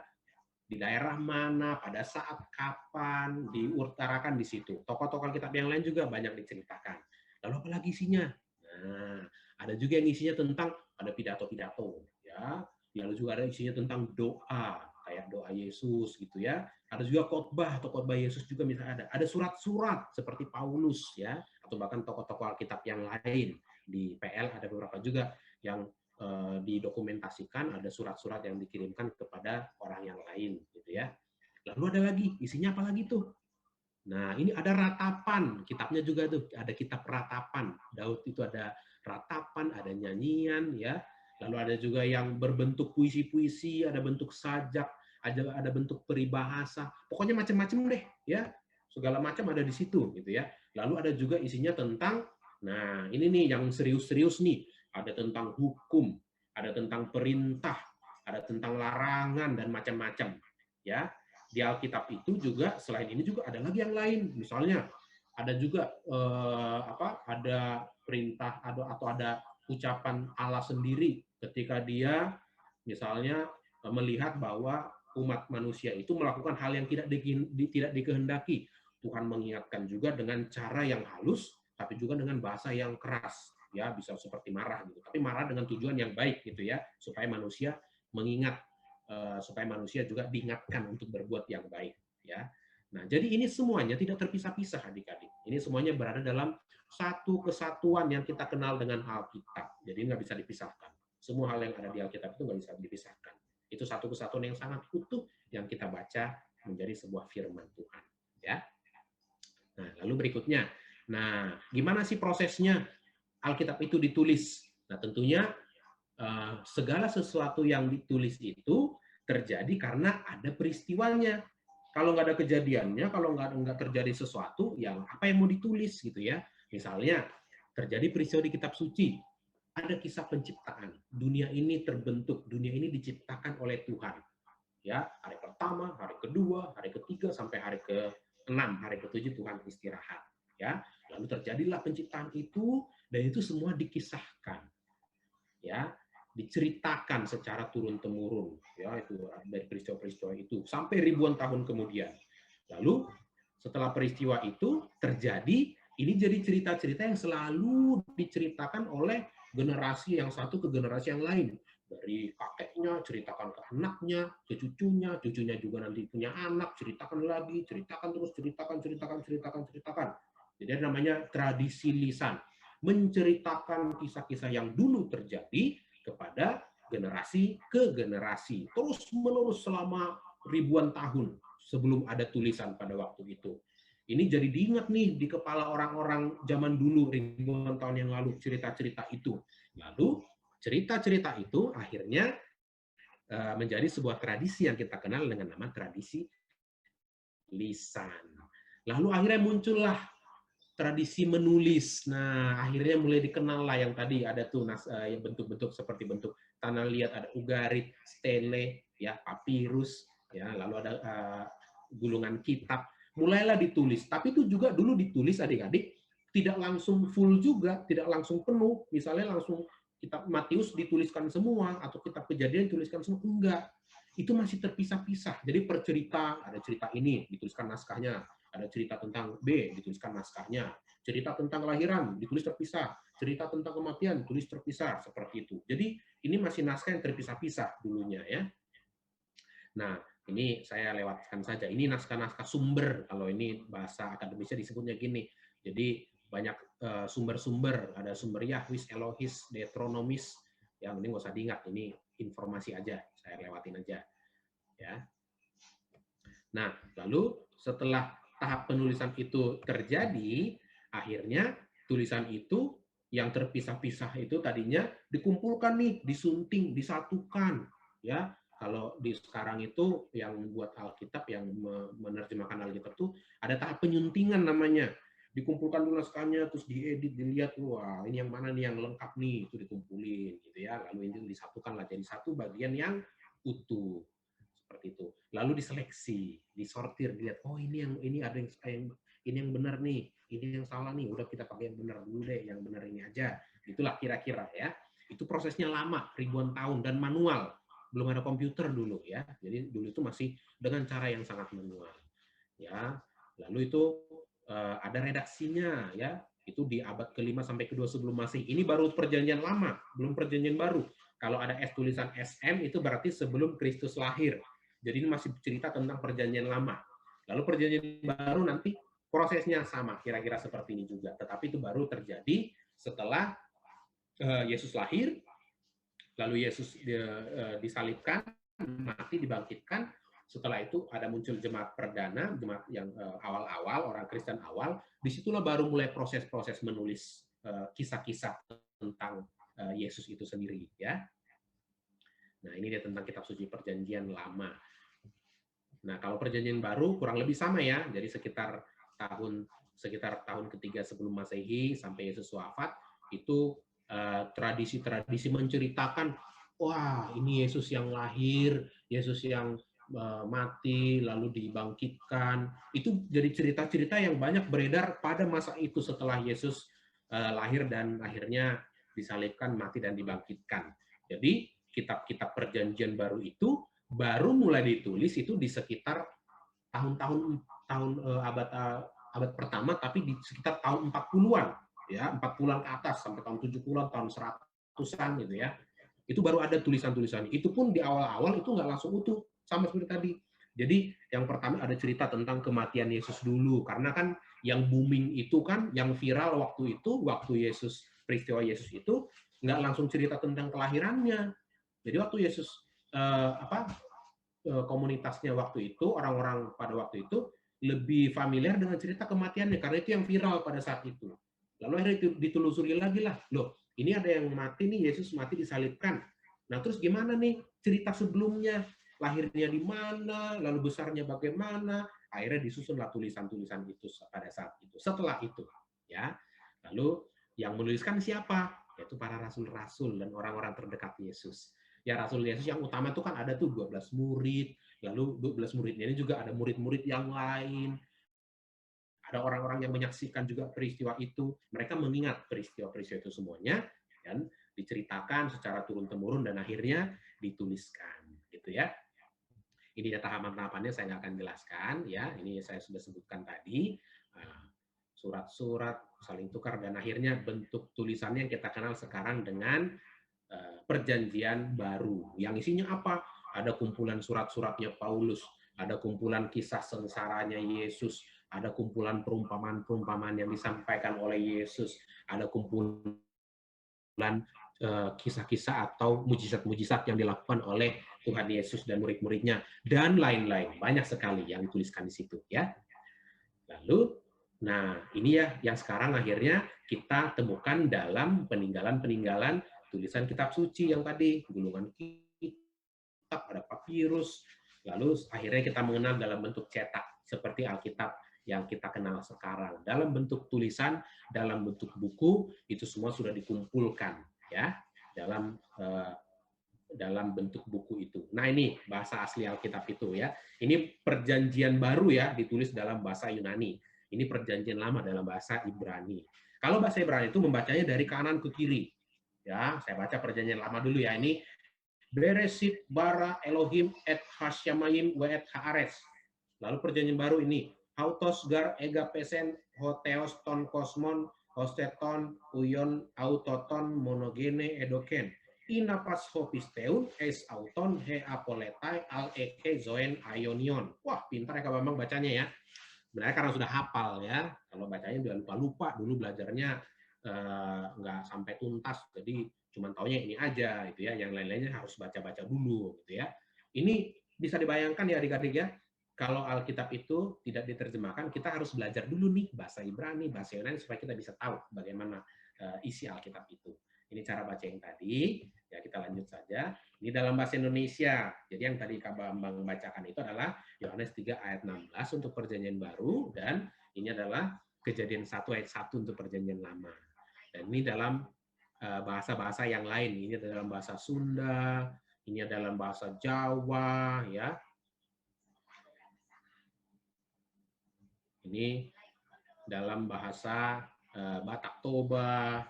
di daerah mana, pada saat kapan, diutarakan di situ. Tokoh-tokoh kitab yang lain juga banyak diceritakan. Lalu apa lagi isinya? Nah, ada juga yang isinya tentang ada pidato-pidato, ya. Lalu juga ada isinya tentang doa, kayak doa Yesus, gitu ya. Ada juga khotbah atau khotbah Yesus juga misalnya ada. Ada surat-surat seperti Paulus, ya, atau bahkan tokoh-tokoh Alkitab yang lain. Di PL ada beberapa juga yang didokumentasikan, ada surat-surat yang dikirimkan kepada orang yang lain, gitu ya. Lalu ada lagi, isinya apa lagi tuh? Nah, ini ada ratapan, kitabnya juga tuh, ada kitab ratapan. Daud itu ada ratapan, ada nyanyian, ya. Lalu ada juga yang berbentuk puisi-puisi, ada bentuk sajak, ada bentuk peribahasa, pokoknya macam-macam deh, ya, segala macam ada di situ, gitu ya. Lalu ada juga isinya tentang, nah ini nih yang serius-serius nih, ada tentang hukum, ada tentang perintah, ada tentang larangan dan macam-macam, ya. Di Alkitab itu juga selain ini juga ada lagi yang lain, misalnya ada juga ada perintah atau ada ucapan Allah sendiri ketika dia misalnya melihat bahwa umat manusia itu melakukan hal yang tidak dikehendaki. Tuhan mengingatkan juga dengan cara yang halus, tapi juga dengan bahasa yang keras, ya, bisa seperti marah gitu. Tapi marah dengan tujuan yang baik, gitu ya, supaya manusia mengingat, supaya manusia juga diingatkan untuk berbuat yang baik, ya. Nah, jadi ini semuanya tidak terpisah-pisah, adik-adik. Ini semuanya berada dalam satu kesatuan yang kita kenal dengan Alkitab. Jadi nggak bisa dipisahkan. Semua hal yang ada di Alkitab itu nggak bisa dipisahkan. Itu satu kesatuan yang sangat utuh yang kita baca menjadi sebuah firman Tuhan. Ya. Nah, lalu berikutnya, nah gimana sih prosesnya Alkitab itu ditulis? Nah, tentunya segala sesuatu yang ditulis itu terjadi karena ada peristiwanya. Kalau nggak ada kejadiannya, kalau nggak terjadi sesuatu, yang apa yang mau ditulis gitu ya? Misalnya terjadi peristiwa di Kitab Suci, ada kisah penciptaan. Dunia ini terbentuk, dunia ini diciptakan oleh Tuhan. Ya, hari pertama, hari kedua, hari ketiga sampai hari ke-6, hari ke-7 Tuhan istirahat. Ya, lalu terjadilah penciptaan itu dan itu semua dikisahkan. Ya, diceritakan secara turun-temurun, ya itu dari peristiwa-peristiwa itu sampai ribuan tahun kemudian. Lalu setelah peristiwa itu terjadi, ini jadi cerita-cerita yang selalu diceritakan oleh generasi yang satu ke generasi yang lain. Dari kakeknya ceritakan ke anaknya, ke cucunya, cucunya juga nanti punya anak, ceritakan lagi, ceritakan terus, ceritakan. Jadi ada namanya tradisi lisan, menceritakan kisah-kisah yang dulu terjadi kepada generasi ke generasi, terus menerus selama ribuan tahun sebelum ada tulisan pada waktu itu. Ini jadi diingat nih di kepala orang-orang zaman dulu ribuan tahun yang lalu, cerita-cerita itu. Lalu cerita-cerita itu akhirnya menjadi sebuah tradisi yang kita kenal dengan nama tradisi lisan. Lalu akhirnya muncullah tradisi menulis. Nah, akhirnya mulai dikenal lah yang tadi ada tuh yang bentuk-bentuk seperti bentuk tanah liat, ada ugarit, stele, ya, papirus, ya, lalu ada gulungan kitab. Mulailah ditulis. Tapi itu juga dulu ditulis adik-adik tidak langsung full juga, tidak langsung penuh. Misalnya langsung kitab Matius dituliskan semua atau kitab Kejadian dituliskan semua, enggak. Itu masih terpisah-pisah. Jadi per cerita, ada cerita ini dituliskan naskahnya. Ada cerita tentang B, dituliskan naskahnya. Cerita tentang kelahiran, ditulis terpisah. Cerita tentang kematian, ditulis terpisah. Seperti itu. Jadi, ini masih naskah yang terpisah-pisah dulunya. Ya. Nah, ini saya lewatkan saja. Ini naskah-naskah sumber. Kalau ini bahasa akademisnya disebutnya gini. Jadi, banyak sumber-sumber. Ada sumber Yahwis, Elohis, Deuteronomis. Yang ini nggak usah diingat. Ini informasi aja. Saya lewatin aja. Ya. Nah, lalu setelah tahap penulisan itu terjadi, akhirnya tulisan itu yang terpisah-pisah itu tadinya dikumpulkan nih, disunting, disatukan, ya. Kalau di sekarang itu yang buat Alkitab, yang menerjemahkan Alkitab itu ada tahap penyuntingan namanya. Dikumpulkan dulu naskahnya, terus diedit, dilihat, wah ini yang mana nih yang lengkap nih, itu dikumpulin, gitu ya. Lalu ini disatukan lah jadi satu bagian yang utuh. Seperti itu. Lalu diseleksi, disortir, dilihat, oh ini ada yang ini yang benar nih, ini yang salah nih, udah kita pakai yang benar dulu deh, yang benar ini aja. Itulah kira-kira ya. Itu prosesnya lama, ribuan tahun dan manual. Belum ada komputer dulu ya. Jadi dulu itu masih dengan cara yang sangat manual. Ya. Lalu itu ada redaksinya ya. Itu di abad ke-5 sampai ke-2 sebelum Masehi. Ini baru perjanjian lama, belum perjanjian baru. Kalau ada tulisan SM itu berarti sebelum Kristus lahir. Jadi ini masih cerita tentang perjanjian lama. Lalu perjanjian baru nanti prosesnya sama, kira-kira seperti ini juga. Tetapi itu baru terjadi setelah Yesus lahir, lalu Yesus disalibkan, mati, dibangkitkan. Setelah itu ada muncul jemaat perdana, jemaat yang awal-awal, orang Kristen awal. Disitulah baru mulai proses-proses menulis kisah-kisah tentang Yesus itu sendiri. Ya. Nah ini dia tentang kitab suci perjanjian lama. Nah, kalau perjanjian baru kurang lebih sama ya. Jadi sekitar tahun ketiga sebelum Masehi sampai Yesus wafat itu tradisi-tradisi menceritakan, wah ini Yesus yang lahir, Yesus yang mati lalu dibangkitkan. Itu jadi cerita-cerita yang banyak beredar pada masa itu setelah Yesus lahir dan akhirnya disalibkan, mati dan dibangkitkan. Jadi kitab-kitab perjanjian baru itu baru mulai ditulis itu di sekitar abad pertama, tapi di sekitar tahun 40-an, ya 40-an ke atas sampai tahun 70-an, tahun 100-an gitu ya. Itu baru ada tulisan-tulisan. Itu pun di awal-awal itu nggak langsung utuh, sama seperti tadi. Jadi yang pertama ada cerita tentang kematian Yesus dulu, karena kan yang booming itu kan, yang viral waktu itu, waktu Yesus, peristiwa Yesus itu, nggak langsung cerita tentang kelahirannya. Jadi waktu Yesus komunitasnya waktu itu, orang-orang pada waktu itu lebih familiar dengan cerita kematiannya, karena itu yang viral pada saat itu. Lalu akhirnya ditelusuri lagi lah, loh ini ada yang mati nih, Yesus mati disalibkan. Nah terus gimana nih cerita sebelumnya? Lahirnya di mana, lalu besarnya bagaimana, akhirnya disusunlah tulisan-tulisan itu pada saat itu. Setelah itu, ya, lalu yang menuliskan siapa? Yaitu para rasul-rasul dan orang-orang terdekat Yesus. Ya rasul Yesus yang utama itu kan ada tuh 12 murid, lalu 12 muridnya ini juga ada murid-murid yang lain. Ada orang-orang yang menyaksikan juga peristiwa itu. Mereka mengingat peristiwa-peristiwa itu semuanya dan diceritakan secara turun-temurun dan akhirnya dituliskan, gitu ya. Ini tahapan-tahapannya saya nggak akan jelaskan, ya. Ini saya sudah sebutkan tadi, surat-surat saling tukar dan akhirnya bentuk tulisannya yang kita kenal sekarang dengan Perjanjian Baru. Yang isinya apa? Ada kumpulan surat-suratnya Paulus, ada kumpulan kisah sengsaranya Yesus, ada kumpulan perumpamaan-perumpamaan yang disampaikan oleh Yesus, ada kumpulan kisah-kisah atau mujizat-mujizat yang dilakukan oleh Tuhan Yesus dan murid-muridnya, dan lain-lain. Banyak sekali yang dituliskan di situ, ya. Lalu, nah ini ya yang sekarang akhirnya kita temukan dalam peninggalan-peninggalan tulisan kitab suci yang tadi, gulungan kitab, ada papirus, lalu akhirnya kita mengenal dalam bentuk cetak, seperti Alkitab yang kita kenal sekarang. Dalam bentuk tulisan, dalam bentuk buku, itu semua sudah dikumpulkan, ya, dalam bentuk buku itu. Nah ini bahasa asli Alkitab itu, ya. Ini Perjanjian Baru, ya, ditulis dalam bahasa Yunani. Ini Perjanjian Lama dalam bahasa Ibrani. Kalau bahasa Ibrani itu membacanya dari kanan ke kiri. Ya, saya baca Perjanjian Lama dulu, ya. Ini Bereshit bara Elohim et Hasyamayim wa et Haaretz. Lalu Perjanjian Baru ini Autos gar ega pesen hoteos ton kosmon hosteton uyon autoton monogene edoken inapas hopisteun es auton he apoletai al eke zoen ionion. Wah, pintar ya Kak Bambang bacanya, ya. Sebenarnya karena sudah hafal, ya. Kalau bacanya udah lupa-lupa, dulu belajarnya nggak sampai tuntas, jadi cuma taunya ini aja, gitu ya. Yang lain-lainnya harus baca-baca dulu, gitu ya. Ini bisa dibayangkan ya adik-adik, ya. Kalau Alkitab itu tidak diterjemahkan, kita harus belajar dulu nih bahasa Ibrani, bahasa Yunani, supaya kita bisa tahu bagaimana isi Alkitab itu. Ini cara baca yang tadi, ya kita lanjut saja. Ini dalam bahasa Indonesia. Jadi yang tadi Kak Bambang bacakan itu adalah Yohanes 3 ayat 16 untuk Perjanjian Baru, dan ini adalah Kejadian 1 ayat 1 untuk Perjanjian Lama. Dan ini dalam bahasa-bahasa yang lain. Ini dalam bahasa Sunda, ini dalam bahasa Jawa, ya. Ini dalam bahasa Batak Toba.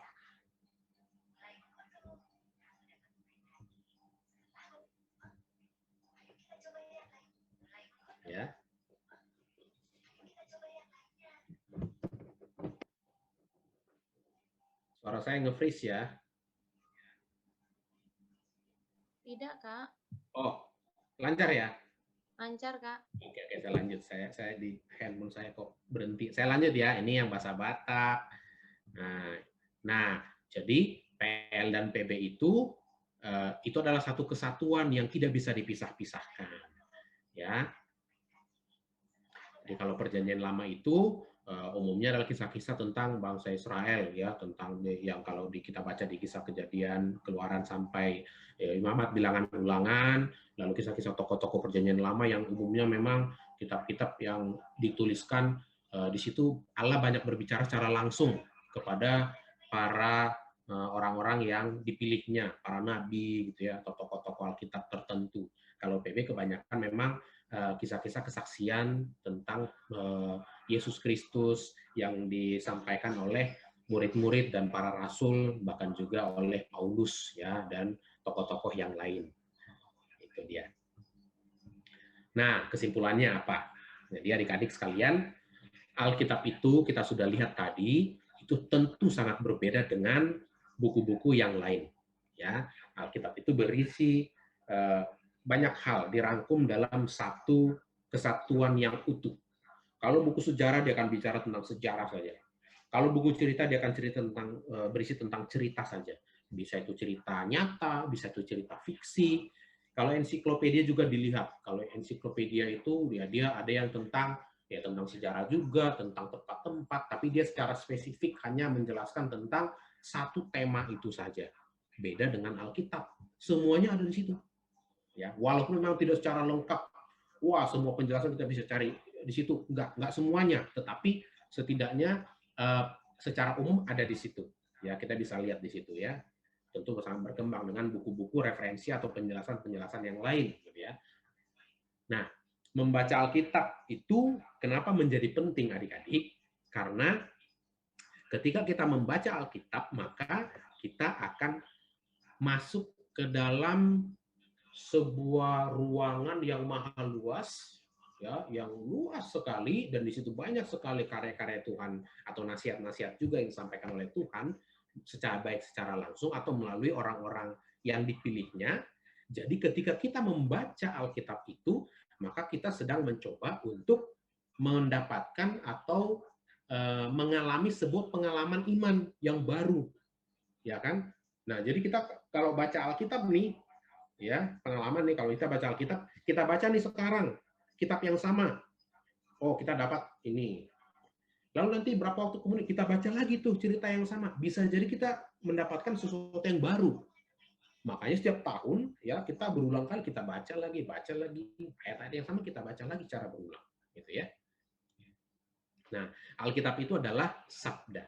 Ya. Suara saya nge-freeze, ya. Tidak, Kak. Oh, lancar ya? Lancar, Kak. Oke, saya lanjut. Saya di handphone saya kok berhenti. Saya lanjut, ya. Ini yang bahasa Batak. Nah, jadi PL dan PB itu adalah satu kesatuan yang tidak bisa dipisah-pisahkan, ya. Jadi kalau Perjanjian Lama itu umumnya adalah kisah-kisah tentang bangsa Israel, ya, tentang yang kalau kita baca di Kisah Kejadian, Keluaran sampai Imamat, Bilangan, Ulangan, lalu kisah-kisah tokoh-tokoh Perjanjian Lama yang umumnya memang kitab-kitab yang dituliskan di situ Allah banyak berbicara secara langsung kepada para orang-orang yang dipilihnya, para nabi, gitu ya, atau tokoh-tokoh Alkitab tertentu. Kalau PB kebanyakan memang kisah-kisah kesaksian tentang Yesus Kristus yang disampaikan oleh murid-murid dan para rasul, bahkan juga oleh Paulus, ya, dan tokoh-tokoh yang lain. Itu dia. Nah, kesimpulannya apa? Jadi adik-adik sekalian, Alkitab itu kita sudah lihat tadi, itu tentu sangat berbeda dengan buku-buku yang lain. Ya, Alkitab itu berisi banyak hal dirangkum dalam satu kesatuan yang utuh. Kalau buku sejarah dia akan bicara tentang sejarah saja. Kalau buku cerita dia akan cerita tentang berisi tentang cerita saja. Bisa itu cerita nyata, bisa itu cerita fiksi. Kalau ensiklopedia juga dilihat. Kalau ensiklopedia itu dia ada yang tentang sejarah juga, tentang tempat-tempat, tapi dia secara spesifik hanya menjelaskan tentang satu tema itu saja. Beda dengan Alkitab, semuanya ada di situ. Ya, walaupun memang tidak secara lengkap, wah semua penjelasan kita bisa cari di situ, enggak semuanya, tetapi setidaknya secara umum ada di situ. Ya, kita bisa lihat di situ ya. Tentu sangat berkembang dengan buku-buku referensi atau penjelasan-penjelasan yang lain, gitu ya. Nah, membaca Alkitab itu kenapa menjadi penting adik-adik? Karena ketika kita membaca Alkitab, maka kita akan masuk ke dalam sebuah ruangan yang maha luas, ya, yang luas sekali, dan di situ banyak sekali karya-karya Tuhan atau nasihat-nasihat juga yang disampaikan oleh Tuhan, baik secara langsung atau melalui orang-orang yang dipilihnya. Jadi ketika kita membaca Alkitab itu, maka kita sedang mencoba untuk mendapatkan atau mengalami sebuah pengalaman iman yang baru, ya kan? Nah, jadi kita kalau baca Alkitab nih, ya pengalaman nih, kalau kita baca Alkitab, kita baca nih sekarang kitab yang sama, oh kita dapat ini, lalu nanti berapa waktu kemudian kita baca lagi tuh cerita yang sama, bisa jadi kita mendapatkan sesuatu yang baru. Makanya setiap tahun ya kita berulang kali kita baca lagi ayat-ayat yang sama kita baca lagi secara berulang, gitu ya. Nah, Alkitab itu adalah sabda.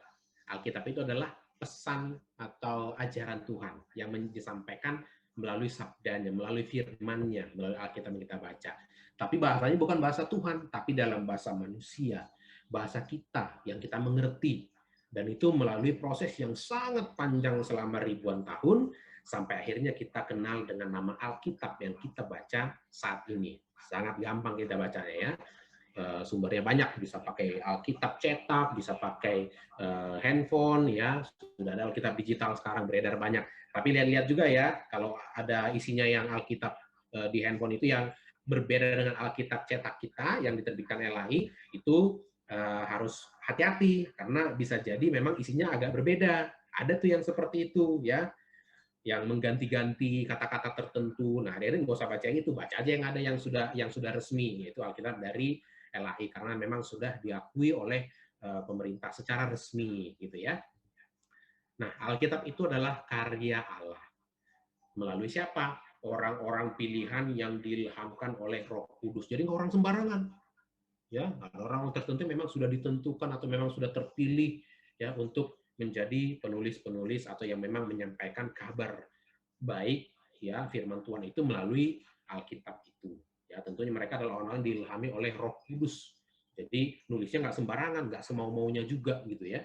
Alkitab itu adalah pesan atau ajaran Tuhan yang disampaikan melalui sabdanya, melalui firman-Nya, melalui Alkitab yang kita baca. Tapi bahasanya bukan bahasa Tuhan, tapi dalam bahasa manusia, bahasa kita yang kita mengerti. Dan itu melalui proses yang sangat panjang selama ribuan tahun, sampai akhirnya kita kenal dengan nama Alkitab yang kita baca saat ini. Sangat gampang kita bacanya ya. Sumbernya banyak, bisa pakai Alkitab cetak, bisa pakai handphone, ya sudah ada Alkitab digital sekarang beredar banyak. Tapi lihat-lihat juga ya, kalau ada isinya yang Alkitab di handphone itu yang berbeda dengan Alkitab cetak kita yang diterbitkan LAI, itu harus hati-hati karena bisa jadi memang isinya agak berbeda. Ada tuh yang seperti itu ya, yang mengganti-ganti kata-kata tertentu. Nah, akhirnya nggak usah baca yang itu, baca aja yang ada yang sudah resmi, yaitu Alkitab dari LAI, karena memang sudah diakui oleh pemerintah secara resmi, gitu ya. Nah, Alkitab itu adalah karya Allah. Melalui siapa? Orang-orang pilihan yang diilhamkan oleh Roh Kudus. Jadi nggak orang sembarangan. Ya, ada orang tertentu memang sudah ditentukan atau memang sudah terpilih ya untuk menjadi penulis-penulis atau yang memang menyampaikan kabar baik ya firman Tuhan itu melalui Alkitab itu. Ya, tentunya mereka adalah orang-orang diilhami oleh Roh Kudus. Jadi nulisnya nggak sembarangan, nggak semau-maunya juga gitu ya.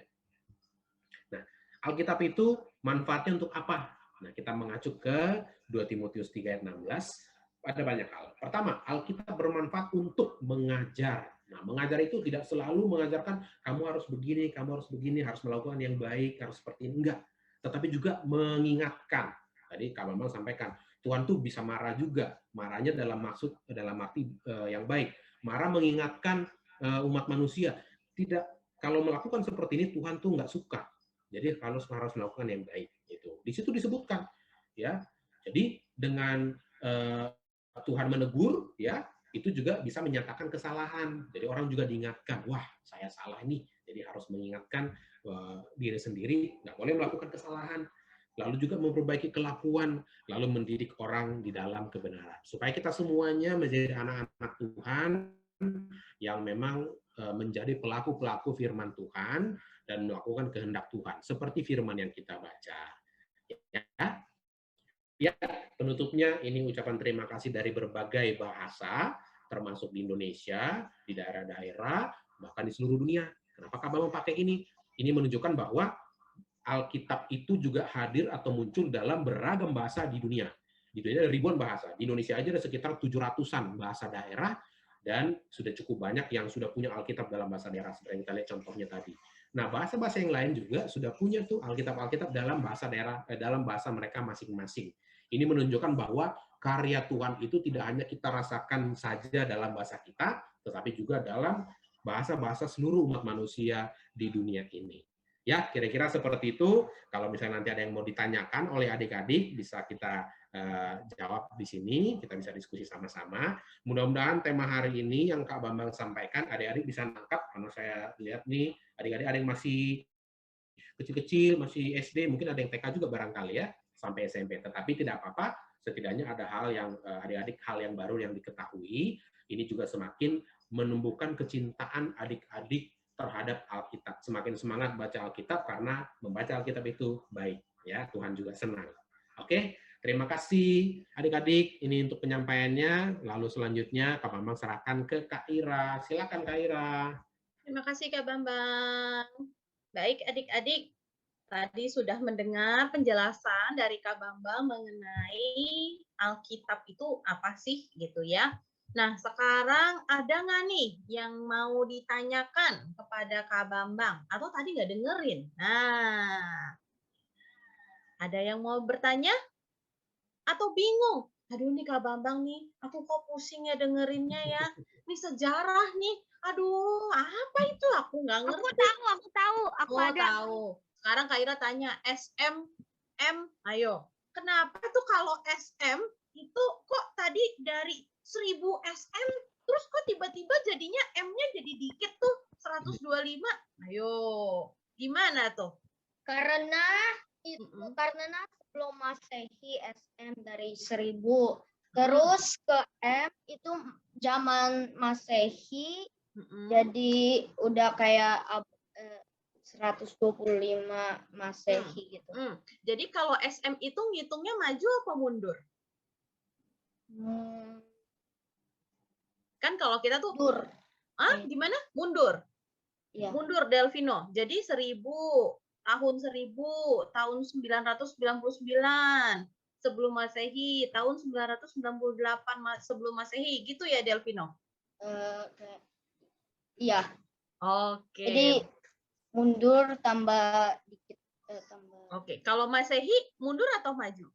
Nah, Alkitab itu manfaatnya untuk apa? Nah, kita mengacu ke 2 Timotius 3 ayat 16. Ada banyak hal. Pertama, Alkitab bermanfaat untuk mengajar. Nah, mengajar itu tidak selalu mengajarkan kamu harus begini, harus melakukan yang baik, harus seperti ini. Enggak. Tetapi juga mengingatkan. Tadi Kak Bambang sampaikan, Tuhan tuh bisa marah juga. Marahnya dalam arti yang baik. Marah mengingatkan umat manusia. Tidak, kalau melakukan seperti ini Tuhan tuh nggak suka. Jadi harus melakukan yang baik. Itu. Di situ disebutkan, ya. Jadi dengan Tuhan menegur, ya, itu juga bisa menyatakan kesalahan. Jadi orang juga diingatkan, wah saya salah nih. Jadi harus mengingatkan diri sendiri, nggak boleh melakukan kesalahan. Lalu juga memperbaiki kelakuan, lalu mendidik orang di dalam kebenaran. Supaya kita semuanya menjadi anak-anak Tuhan yang memang menjadi pelaku-pelaku firman Tuhan dan melakukan kehendak Tuhan. Seperti firman yang kita baca. Ya, penutupnya ini ucapan terima kasih dari berbagai bahasa, termasuk di Indonesia, di daerah-daerah, bahkan di seluruh dunia. Kenapa Kak Bambang pakai ini? Ini menunjukkan bahwa Alkitab itu juga hadir atau muncul dalam beragam bahasa di dunia. Di dunia ada ribuan bahasa. Di Indonesia aja ada sekitar 700-an bahasa daerah, dan sudah cukup banyak yang sudah punya Alkitab dalam bahasa daerah, seperti yang kita lihat contohnya tadi. Nah, bahasa-bahasa yang lain juga sudah punya tuh Alkitab-Alkitab dalam bahasa daerah, dalam bahasa mereka masing-masing. Ini menunjukkan bahwa karya Tuhan itu tidak hanya kita rasakan saja dalam bahasa kita, tetapi juga dalam bahasa-bahasa seluruh umat manusia di dunia ini. Ya, kira-kira seperti itu. Kalau misalnya nanti ada yang mau ditanyakan oleh adik-adik, bisa kita jawab di sini, kita bisa diskusi sama-sama. Mudah-mudahan tema hari ini yang Kak Bambang sampaikan, adik-adik bisa nangkap, karena saya lihat nih, adik-adik ada yang masih kecil-kecil, masih SD, mungkin ada yang TK juga barangkali ya, sampai SMP. Tetapi tidak apa-apa, setidaknya ada hal yang adik-adik, hal yang baru yang diketahui. Ini juga semakin menumbuhkan kecintaan adik-adik terhadap Alkitab. Semakin semangat baca Alkitab karena membaca Alkitab itu baik. Ya, Tuhan juga senang. Oke, terima kasih adik-adik. Ini untuk penyampaiannya. Lalu selanjutnya Kak Bambang serahkan ke Kak Ira. Silakan Kak Ira. Terima kasih Kak Bambang. Baik adik-adik, tadi sudah mendengar penjelasan dari Kak Bambang mengenai Alkitab itu apa sih gitu ya. Nah, sekarang ada nggak nih yang mau ditanyakan kepada Kak Bambang? Atau tadi nggak dengerin? Nah, ada yang mau bertanya? Atau bingung? Aduh nih Kak Bambang nih, aku kok pusing ya dengerinnya ya. Ini sejarah nih. Aduh, apa itu? Aku nggak ngerti. Aku tahu. Aku Oh, ada. tahu. Sekarang Kak Ira tanya, SM, M, ayo. Kenapa tuh kalau SM itu kok tadi dari 1000 SM, terus kok tiba-tiba jadinya M-nya jadi dikit tuh, 125? Ayo, gimana tuh? Karena karena sebelum Masehi SM dari 1000. Terus ke M itu zaman Masehi, jadi udah kayak 125 Masehi gitu. Jadi kalau SM itu ngitungnya maju apa mundur? Kan kalau kita tuh Mundur. Gimana? Mundur. Iya. Mundur Delvino. Jadi 1000, tahun 1000, tahun 999 sebelum Masehi, tahun 998 sebelum Masehi, gitu ya Delvino? Iya. Oke. Jadi mundur tambah dikit. Oke. Kalau Masehi mundur atau maju?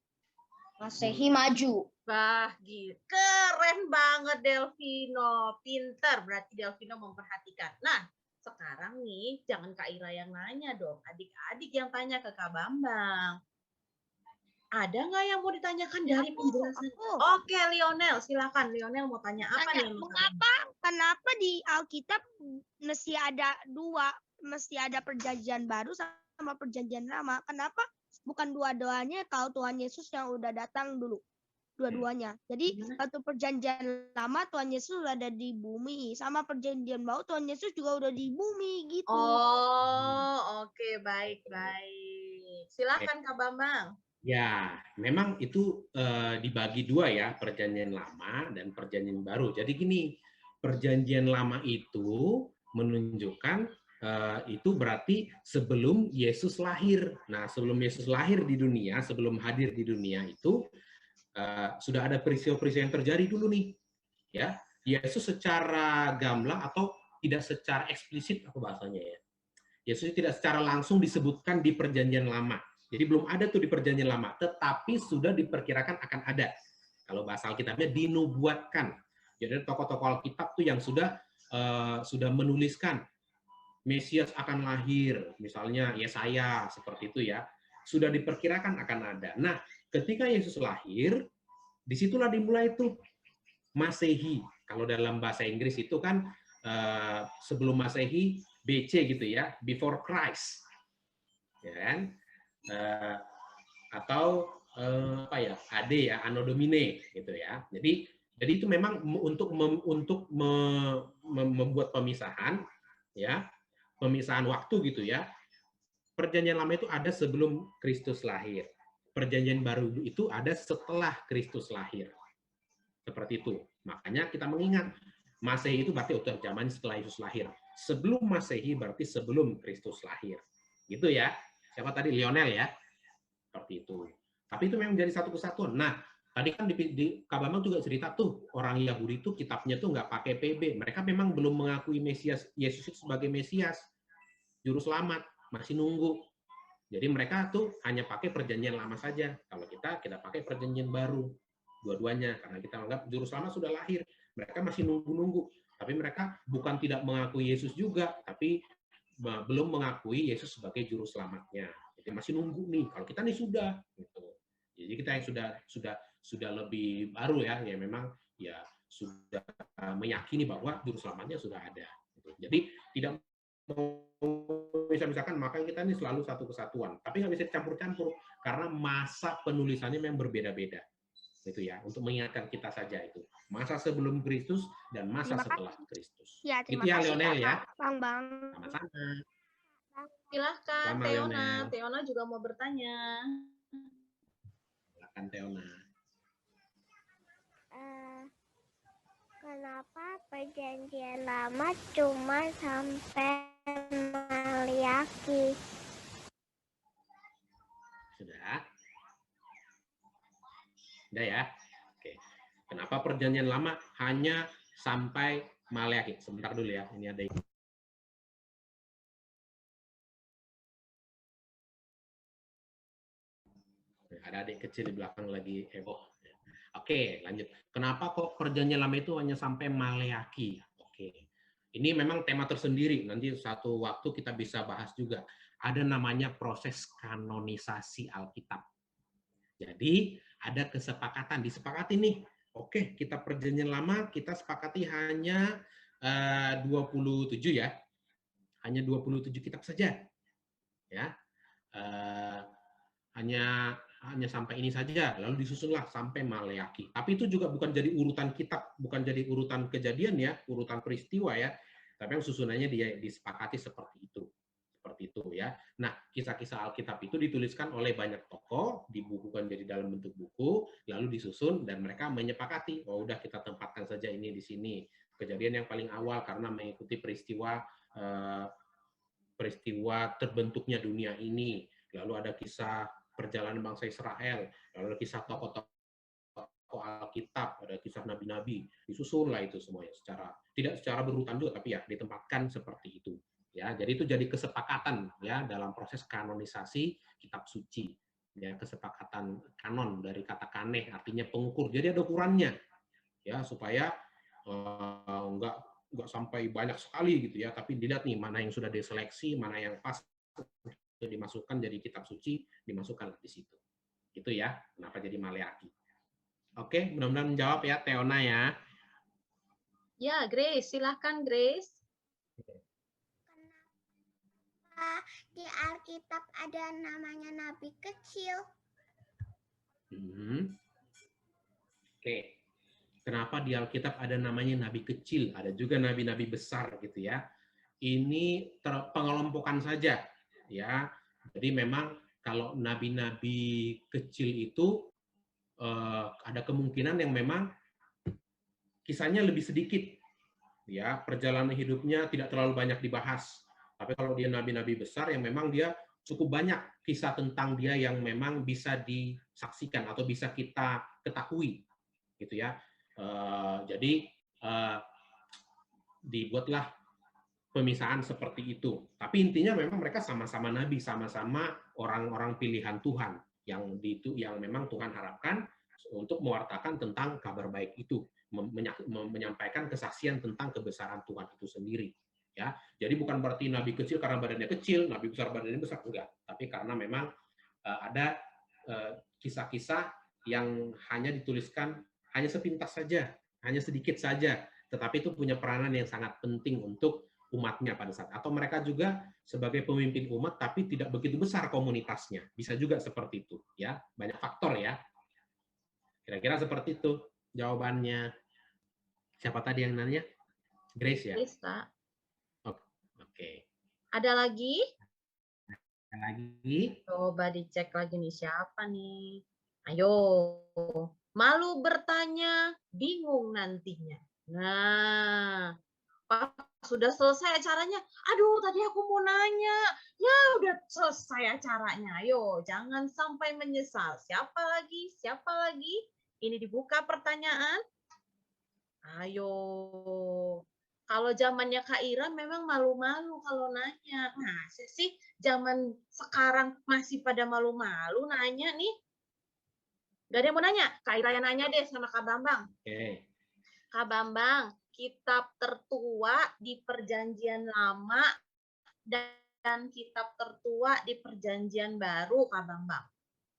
Masehi maju. Wah, gitu. Keren banget Delvino. Pinter, berarti Delvino memperhatikan. Nah, sekarang nih, jangan Kak Ira yang nanya dong. Adik-adik yang tanya ke Kak Bambang. Ada nggak yang mau ditanyakan dari penjelasan? Oke, Lionel. Silakan. Lionel mau tanya apa nih? Kenapa di Alkitab mesti ada dua? Mesti ada perjanjian baru sama perjanjian lama. Kenapa bukan dua-duanya kalau Tuhan Yesus yang udah datang dulu? Dua-duanya. Jadi waktu perjanjian lama Tuhan Yesus udah ada di bumi, sama perjanjian baru Tuhan Yesus juga udah di bumi gitu. Oh, oke, baik. Silakan Kak Bambang. Ya, memang itu dibagi dua ya, perjanjian lama dan perjanjian baru. Jadi gini, perjanjian lama itu menunjukkan itu berarti sebelum Yesus lahir. Nah, sebelum Yesus lahir di dunia, sebelum hadir di dunia itu sudah ada peristiwa-peristiwa yang terjadi dulu nih, ya. Yesus secara gamblang atau tidak secara eksplisit apa bahasanya ya. Yesus tidak secara langsung disebutkan di perjanjian lama. Jadi belum ada tuh di perjanjian lama, tetapi sudah diperkirakan akan ada. Kalau bahasa Alkitabnya dinubuatkan. Jadi tokoh-tokoh Alkitab tuh yang sudah menuliskan Mesias akan lahir, misalnya Yesaya seperti itu ya, sudah diperkirakan akan ada. Nah, ketika Yesus lahir, disitulah dimulai tuh Masehi. Kalau dalam bahasa Inggris itu kan sebelum Masehi BC gitu ya, before Christ, ya kan? Atau apa ya, AD ya, Anno Domini gitu ya. Jadi itu memang untuk membuat pemisahan ya. Pemisahan waktu gitu ya. Perjanjian lama itu ada sebelum Kristus lahir. Perjanjian baru itu ada setelah Kristus lahir. Seperti itu. Makanya kita mengingat Masehi itu berarti udah zaman setelah Yesus lahir. Sebelum Masehi berarti sebelum Kristus lahir. Gitu ya. Siapa tadi? Lionel ya. Seperti itu. Tapi itu memang jadi satu kesatuan. Nah, tadi kan di Kak Bambang juga cerita tuh, orang Yahudi itu kitabnya tuh nggak pakai PB. Mereka memang belum mengakui Mesias, Yesus itu sebagai Mesias, Juru Selamat, masih nunggu. Jadi mereka tuh hanya pakai perjanjian lama saja. Kalau kita pakai perjanjian baru. Dua-duanya. Karena kita anggap juru selamat sudah lahir. Mereka masih nunggu-nunggu. Tapi mereka bukan tidak mengakui Yesus juga. Tapi belum mengakui Yesus sebagai juru selamatnya. Jadi masih nunggu nih. Kalau kita nih sudah. Gitu. Jadi kita yang sudah lebih baru ya. Ya memang ya sudah meyakini bahwa juru selamatnya sudah ada. Gitu. Jadi tidak misalkan maka kita ini selalu satu kesatuan, tapi nggak bisa dicampur-campur karena masa penulisannya memang berbeda-beda, gitu ya. Untuk mengingatkan kita saja itu masa sebelum Kristus dan masa setelah Kristus. Ya, Itu ya Lionel ya. Bang. Sama-sama. Silahkan Sama, Teona. Lionel. Teona juga mau bertanya. Silakan Teona. Kenapa perjanjian lama cuma sampai Maliaki? Sudah? Sudah ya? Oke. Kenapa perjanjian lama hanya sampai Maleakhi? Sebentar dulu ya. Ini ada adik kecil di belakang lagi heboh. Oke, lanjut. Kenapa kok perjanjian lama itu hanya sampai Maleakhi? Oke. Ini memang tema tersendiri. Nanti satu waktu kita bisa bahas juga. Ada namanya proses kanonisasi Alkitab. Jadi ada kesepakatan, disepakati nih. Oke, kita perjanjian lama kita sepakati hanya 27 ya. Hanya 27 kitab saja. Ya. Hanya sampai ini saja, lalu disusunlah sampai Maleakhi. Tapi itu juga bukan jadi urutan kitab, bukan jadi urutan kejadian ya, urutan peristiwa ya. Tapi yang susunannya dia disepakati seperti itu. Seperti itu ya. Nah, kisah-kisah Alkitab itu dituliskan oleh banyak tokoh, dibukukan jadi dalam bentuk buku, lalu disusun dan mereka menyepakati, oh udah kita tempatkan saja ini di sini. Kejadian yang paling awal karena mengikuti peristiwa terbentuknya dunia ini. Lalu ada kisah perjalanan bangsa Israel, lalu ada kisah tokoh Alkitab, ada kisah nabi-nabi, disusunlah itu semuanya tidak secara berurutan juga, tapi ya ditempatkan seperti itu. Ya, jadi itu jadi kesepakatan ya dalam proses kanonisasi kitab suci. Ya, kesepakatan kanon dari kata kaneh artinya pengukur. Jadi ada ukurannya. Ya, supaya nggak sampai banyak sekali gitu ya, tapi dilihat nih mana yang sudah diseleksi, mana yang pas dimasukkan jadi kitab suci, dimasukkan di situ. Itu ya, kenapa jadi Maleakhi. Oke, mudah-mudahan menjawab ya Teona ya. Ya, Grace, silahkan Grace. Kenapa di Alkitab ada namanya nabi kecil? Oke. Kenapa di Alkitab ada namanya nabi kecil, ada juga nabi-nabi besar gitu ya. Ini pengelompokan saja ya. Jadi memang kalau nabi-nabi kecil itu ada kemungkinan yang memang kisahnya lebih sedikit ya, perjalanan hidupnya tidak terlalu banyak dibahas. Tapi kalau dia nabi-nabi besar yang memang dia cukup banyak kisah tentang dia yang memang bisa disaksikan atau bisa kita ketahui gitu ya. Jadi dibuatlah pemisahan seperti itu. Tapi intinya memang mereka sama-sama nabi, sama-sama orang-orang pilihan Tuhan yang memang Tuhan harapkan untuk mewartakan tentang kabar baik itu, menyampaikan kesaksian tentang kebesaran Tuhan itu sendiri. Ya, jadi bukan berarti nabi kecil karena badannya kecil, nabi besar badannya besar, enggak. Tapi karena memang ada kisah-kisah yang hanya dituliskan hanya sepintas saja, hanya sedikit saja, tetapi itu punya peranan yang sangat penting untuk umatnya pada saat, atau mereka juga sebagai pemimpin umat tapi tidak begitu besar komunitasnya, bisa juga seperti itu ya, banyak faktor ya. Kira-kira seperti itu jawabannya. Siapa tadi yang nanya? Grace ya. Grace, Kak. Oke. Ada lagi? Ada lagi? Coba dicek lagi nih siapa nih. Ayo. Malu bertanya, bingung nantinya. Nah, Pak, sudah selesai acaranya. Aduh, tadi aku mau nanya. Ya, udah selesai acaranya. Ayo, jangan sampai menyesal. Siapa lagi? Siapa lagi? Ini dibuka pertanyaan. Ayo. Kalau zamannya Kak Ira memang malu-malu kalau nanya. Masa sih zaman sekarang masih pada malu-malu nanya nih? Gak ada yang mau nanya? Kak Ira yang nanya deh sama Kak Bambang. Oke. Kak Bambang, kitab tertua di Perjanjian Lama dan kitab tertua di Perjanjian Baru, Kak Bambang.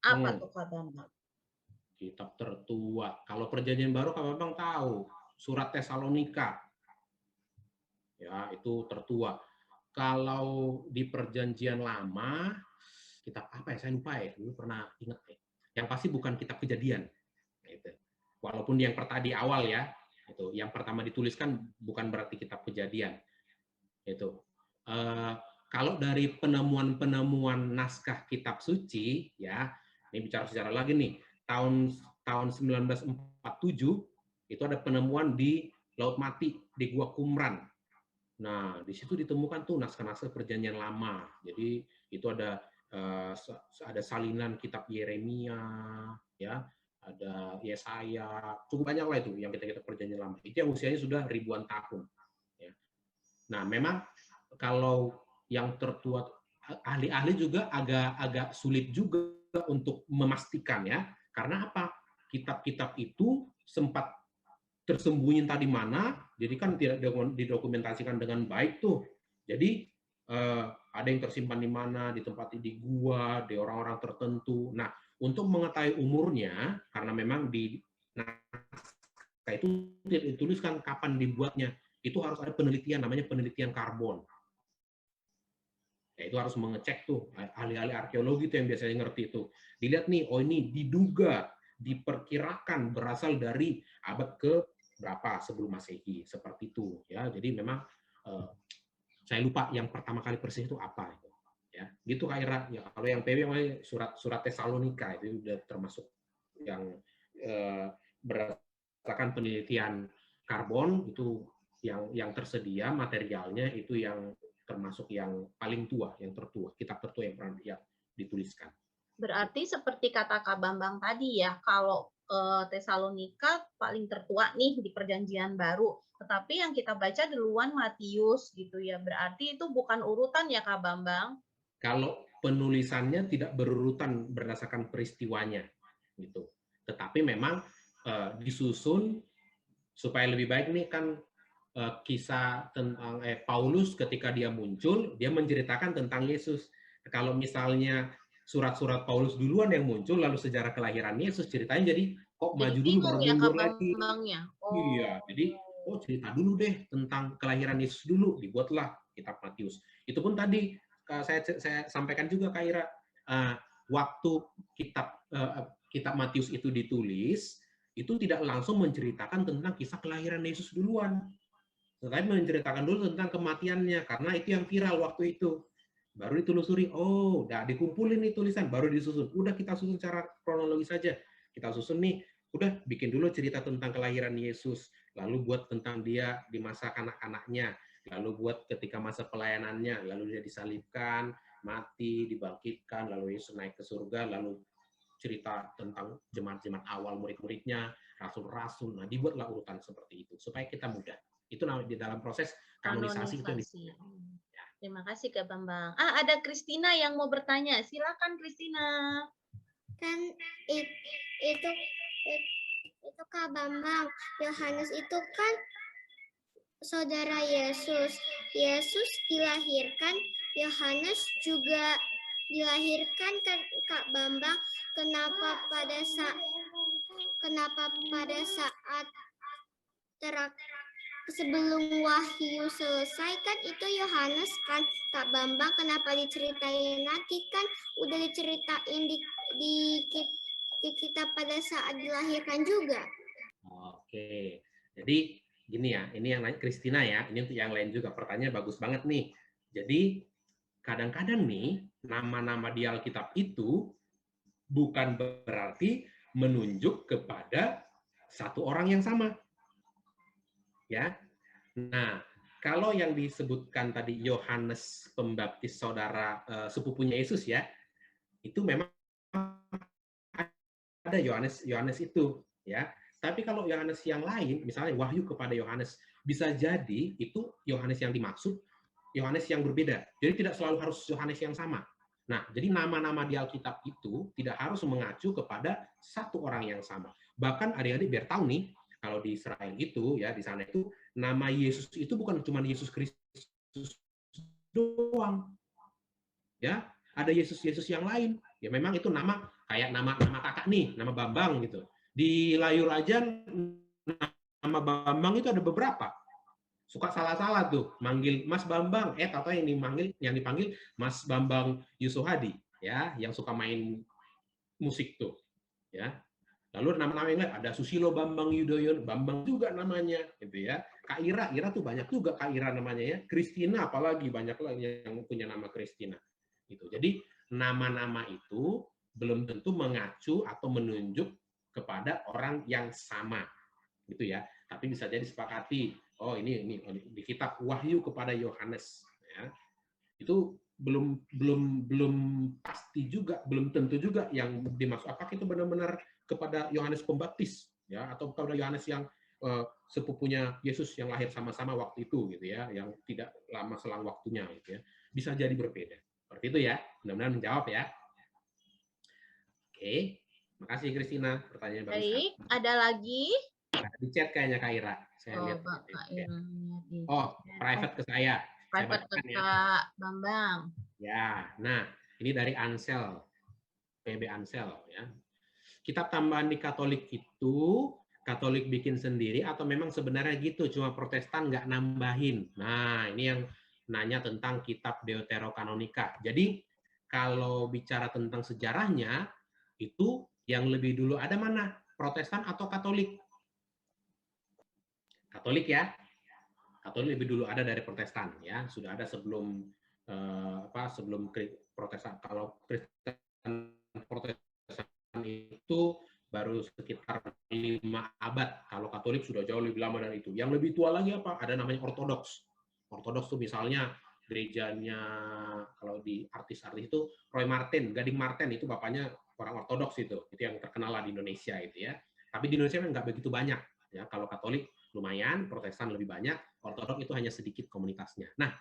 Apa tuh Kak Bambang? Kitab tertua. Kalau Perjanjian Baru Kak Bambang tahu, Surat Tesalonika. Ya, itu tertua. Kalau di Perjanjian Lama, kitab apa ya? Saya lupa ya. Dulu pernah ingat ya. Yang pasti bukan kitab Kejadian. Gitu. Walaupun yang pertama di awal ya, itu yang pertama dituliskan bukan berarti kitab Kejadian. Itu. Kalau dari penemuan-penemuan naskah kitab suci, ya, ini bicara sejarah lagi nih. Tahun 1947 itu ada penemuan di Laut Mati di Gua Qumran. Nah, di situ ditemukan tuh naskah-naskah Perjanjian Lama. Jadi itu ada salinan kitab Yeremia, ya, ada Yesaya, cukup banyak lah itu yang kita Perjanjian Lama. Itu yang usianya sudah ribuan tahun. Ya. Nah, memang kalau yang tertua, ahli-ahli juga agak sulit juga untuk memastikan ya, karena apa? Kitab-kitab itu sempat tersembunyi entah di mana, jadi kan tidak didokumentasikan dengan baik tuh. Jadi ada yang tersimpan di mana, ditempati di gua, di orang-orang tertentu. Nah, untuk mengetahui umurnya, karena memang di naskah itu tidak dituliskan kapan dibuatnya, itu harus ada penelitian, namanya penelitian karbon. Ya, itu harus mengecek tuh, ahli-ahli arkeologi itu yang biasanya ngerti itu. Dilihat nih, oh ini diduga, diperkirakan berasal dari abad ke berapa sebelum Masehi, seperti itu ya. Jadi memang saya lupa yang pertama kali persis itu apa itu ya, gitu Kak Ira. Ya, kalau yang PW surat Tesalonika itu sudah termasuk yang berdasarkan penelitian karbon, itu yang tersedia materialnya, itu yang termasuk yang paling tua, yang tertua, kitab tertua yang pernah dituliskan. Berarti seperti kata Kak Bambang tadi ya, kalau Tesalonika paling tertua nih di Perjanjian Baru, tetapi yang kita baca duluan Matius gitu ya, berarti itu bukan urutan ya Kak Bambang? Kalau penulisannya tidak berurutan berdasarkan peristiwanya gitu, tetapi memang disusun supaya lebih baik. Nih kan kisah tentang Paulus ketika dia muncul, dia menceritakan tentang Yesus. Kalau misalnya surat-surat Paulus duluan yang muncul, lalu sejarah kelahiran Yesus ceritanya jadi kok maju dulu baru mundur lagi. Iya, jadi cerita dulu deh tentang kelahiran Yesus dulu, dibuatlah kitab Matius. Itu pun tadi saya sampaikan juga Kak Ira, waktu kitab Matius itu ditulis, itu tidak langsung menceritakan tentang kisah kelahiran Yesus duluan, tetapi menceritakan dulu tentang kematiannya, karena itu yang viral waktu itu. Baru ditelusuri, oh, udah dikumpulin nih tulisan, baru disusun. Udah kita susun secara kronologis saja. Kita susun nih, udah bikin dulu cerita tentang kelahiran Yesus, lalu buat tentang dia di masa kanak-kanaknya, lalu buat ketika masa pelayanannya, lalu dia disalibkan, mati, dibangkitkan, lalu Yesus naik ke surga, lalu cerita tentang jemaat-jemaat awal, murid-muridnya, rasul-rasul. Nah, dibuatlah urutan seperti itu, supaya kita mudah. Itu di dalam proses kanonisasi. Itu terima kasih Kak Bambang. Ada Christina yang mau bertanya. Silakan Christina. Kan itu Kak Bambang, Yohanes itu kan saudara Yesus. Yesus dilahirkan, Yohanes juga dilahirkan kan Kak Bambang. Kenapa pada saat sebelum Wahyu selesai kan itu Yohanes kan Kak Bambang, kenapa diceritain nanti, kan udah diceritain di kitab pada saat dilahirkan juga. Oke, jadi gini ya, ini yang lain Christina ya, ini untuk yang lain juga, pertanyaan bagus banget nih. Jadi kadang-kadang nih nama-nama di Alkitab itu bukan berarti menunjuk kepada satu orang yang sama. Ya, nah kalau yang disebutkan tadi Yohanes Pembaptis, saudara sepupunya Yesus ya, itu memang ada Yohanes itu ya. Tapi kalau Yohanes yang lain, misalnya Wahyu kepada Yohanes, bisa jadi itu Yohanes yang dimaksud, Yohanes yang berbeda. Jadi tidak selalu harus Yohanes yang sama. Nah, jadi nama-nama di Alkitab itu tidak harus mengacu kepada satu orang yang sama. Bahkan adik-adik biar tahu nih, kalau di Israel itu, ya di sana itu, nama Yesus itu bukan cuma Yesus Kristus doang. Ya, ada Yesus-Yesus yang lain. Ya memang itu nama kayak nama kakak nih, nama Bambang gitu. Di Layurajan nama Bambang itu ada beberapa. Suka salah-salah tuh, manggil Mas Bambang, atau yang dipanggil Mas Bambang Yusohadi, ya, yang suka main musik tuh, ya. Lalu nama-nama yang lain ada Susilo Bambang Yudhoyono, Bambang juga namanya, gitu ya. Kak Ira tuh banyak juga Kak Ira namanya ya. Kristina apalagi banyak lagi yang punya nama Kristina. Gitu. Jadi nama-nama itu belum tentu mengacu atau menunjuk kepada orang yang sama, gitu ya. Tapi bisa jadi sepakati, oh ini di kitab Wahyu kepada Yohanes, ya. Itu belum pasti juga, belum tentu juga yang dimaksud apakah itu benar-benar kepada Yohanes Pembaptis, ya, atau kepada Yohanes yang sepupunya Yesus yang lahir sama-sama waktu itu, gitu ya, yang tidak lama selang waktunya, gitu ya. Bisa jadi berbeda. Seperti itu ya, mudah-mudahan menjawab ya. Oke, makasih Kristina, pertanyaan bagus. Baik, ada lagi? Di chat kayaknya Kak Ira. Saya lihat. Kak Ira. Oh, private ke saya. Private ke ya. Kak Bambang. Ya, nah ini dari Ansel, PB Ansel ya. Kitab tambahan di Katolik itu Katolik bikin sendiri atau memang sebenarnya gitu, cuma Protestan nggak nambahin. Nah, ini yang nanya tentang kitab Deuterokanonika. Jadi kalau bicara tentang sejarahnya, itu yang lebih dulu ada mana? Protestan atau Katolik? Katolik ya. Katolik lebih dulu ada dari Protestan ya. Sudah ada sebelum sebelum Protestan. Kalau Kristen Protestan itu baru sekitar 5 abad. Kalau Katolik sudah jauh lebih lama dari itu. Yang lebih tua lagi apa? Ada namanya Ortodoks. Ortodoks itu misalnya gerejanya, kalau di artis-artis itu Roy Martin, Gading Martin itu bapaknya orang Ortodoks itu yang terkenal lah di Indonesia itu ya. Tapi di Indonesia kan nggak begitu banyak ya. Kalau Katolik lumayan, Protestan lebih banyak, Ortodoks itu hanya sedikit komunitasnya. Nah,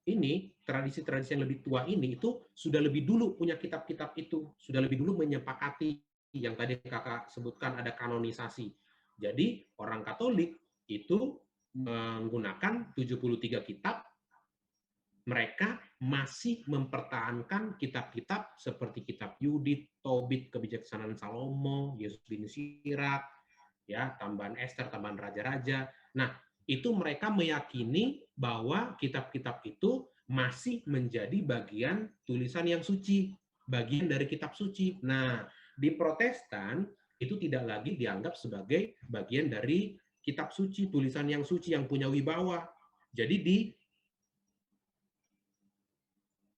ini tradisi-tradisi yang lebih tua ini itu sudah lebih dulu punya kitab-kitab itu, sudah lebih dulu menyepakati yang tadi kakak sebutkan ada kanonisasi. Jadi orang Katolik itu menggunakan 73 kitab, mereka masih mempertahankan kitab-kitab seperti kitab Yudit, Tobit, Kebijaksanaan Salomo, Yesus bin Sirak, ya, tambahan Ester, tambahan raja-raja. Nah, itu mereka meyakini bahwa kitab-kitab itu masih menjadi bagian tulisan yang suci, bagian dari kitab suci. Nah, di Protestan itu tidak lagi dianggap sebagai bagian dari kitab suci, tulisan yang suci yang punya wibawa. Jadi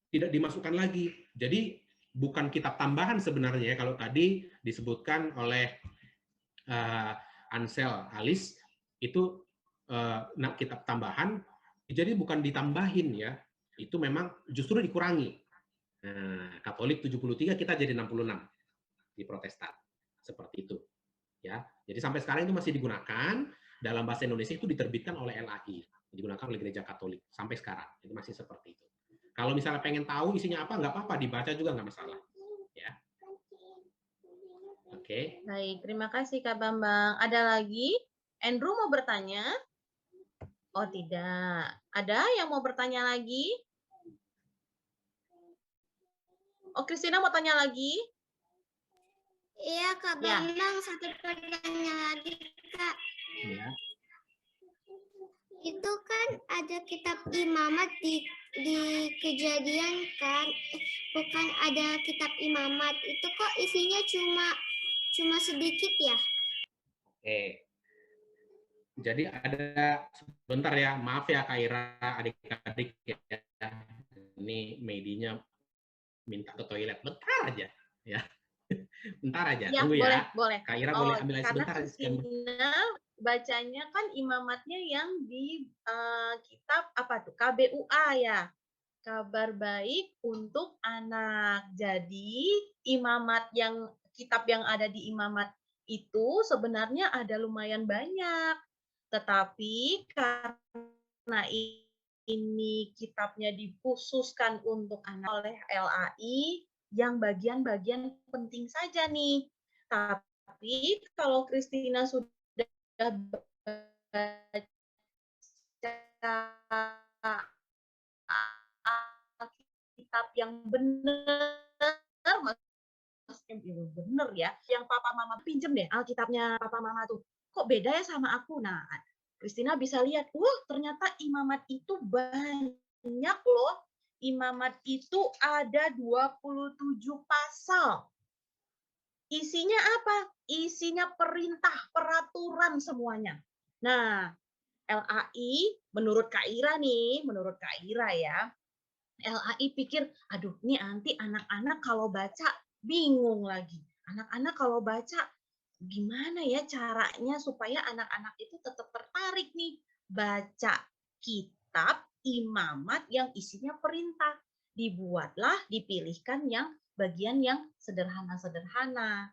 tidak dimasukkan lagi. Jadi bukan kitab tambahan sebenarnya kalau tadi disebutkan oleh Ansel Alis itu kitab tambahan, jadi bukan ditambahin ya, itu memang justru dikurangi. Nah, Katolik 73, kita jadi 66 di Protestan, seperti itu ya. Jadi sampai sekarang itu masih digunakan, dalam bahasa Indonesia itu diterbitkan oleh LAI, digunakan oleh Gereja Katolik sampai sekarang, itu masih seperti itu. Kalau misalnya pengen tahu isinya apa, nggak apa-apa, dibaca juga nggak masalah ya. Oke. Baik, terima kasih Kak Bambang. Ada lagi? Andrew mau bertanya? Oh tidak. Ada yang mau bertanya lagi? Oh, Kristina mau tanya lagi? Iya, Kak Ya. Bambang, satu pertanyaan lagi, Kak. Ya. Itu kan ada kitab imamat di Kejadian kan, bukan ada kitab imamat. Itu kok isinya cuma sedikit ya? Oke. Jadi ada, sebentar ya, maaf ya Kak Ira, adik-adik ya. Ini medinya minta ke toilet, bentar aja ya. Bentar aja, Ya, tunggu boleh, ya. boleh. Kak Ira boleh ambil aja Karena sebentar. Kristina bacanya kan imamatnya yang di kitab apa tuh? KBUA ya. Kabar Baik untuk Anak. Jadi imamat kitab yang ada di imamat itu sebenarnya ada lumayan banyak. Tetapi karena ini kitabnya dikhususkan untuk anak oleh LAI, yang bagian-bagian penting saja nih. Tapi kalau Christina sudah baca kitab yang benar, maksudnya benar ya, yang papa mama pinjem deh Alkitabnya papa mama tuh. Kok beda ya sama aku? Nah, Christina bisa lihat, wah ternyata imamat itu banyak loh. Imamat itu ada 27 pasal. Isinya apa? Isinya perintah, peraturan semuanya. Nah, LAI menurut Kak Ira nih, menurut Kak Ira ya, LAI pikir, aduh ini nanti anak-anak kalau baca bingung lagi. Anak-anak kalau baca gimana ya caranya supaya anak-anak itu tetap tertarik nih baca kitab imamat yang isinya perintah. Dibuatlah, dipilihkan yang bagian yang sederhana-sederhana.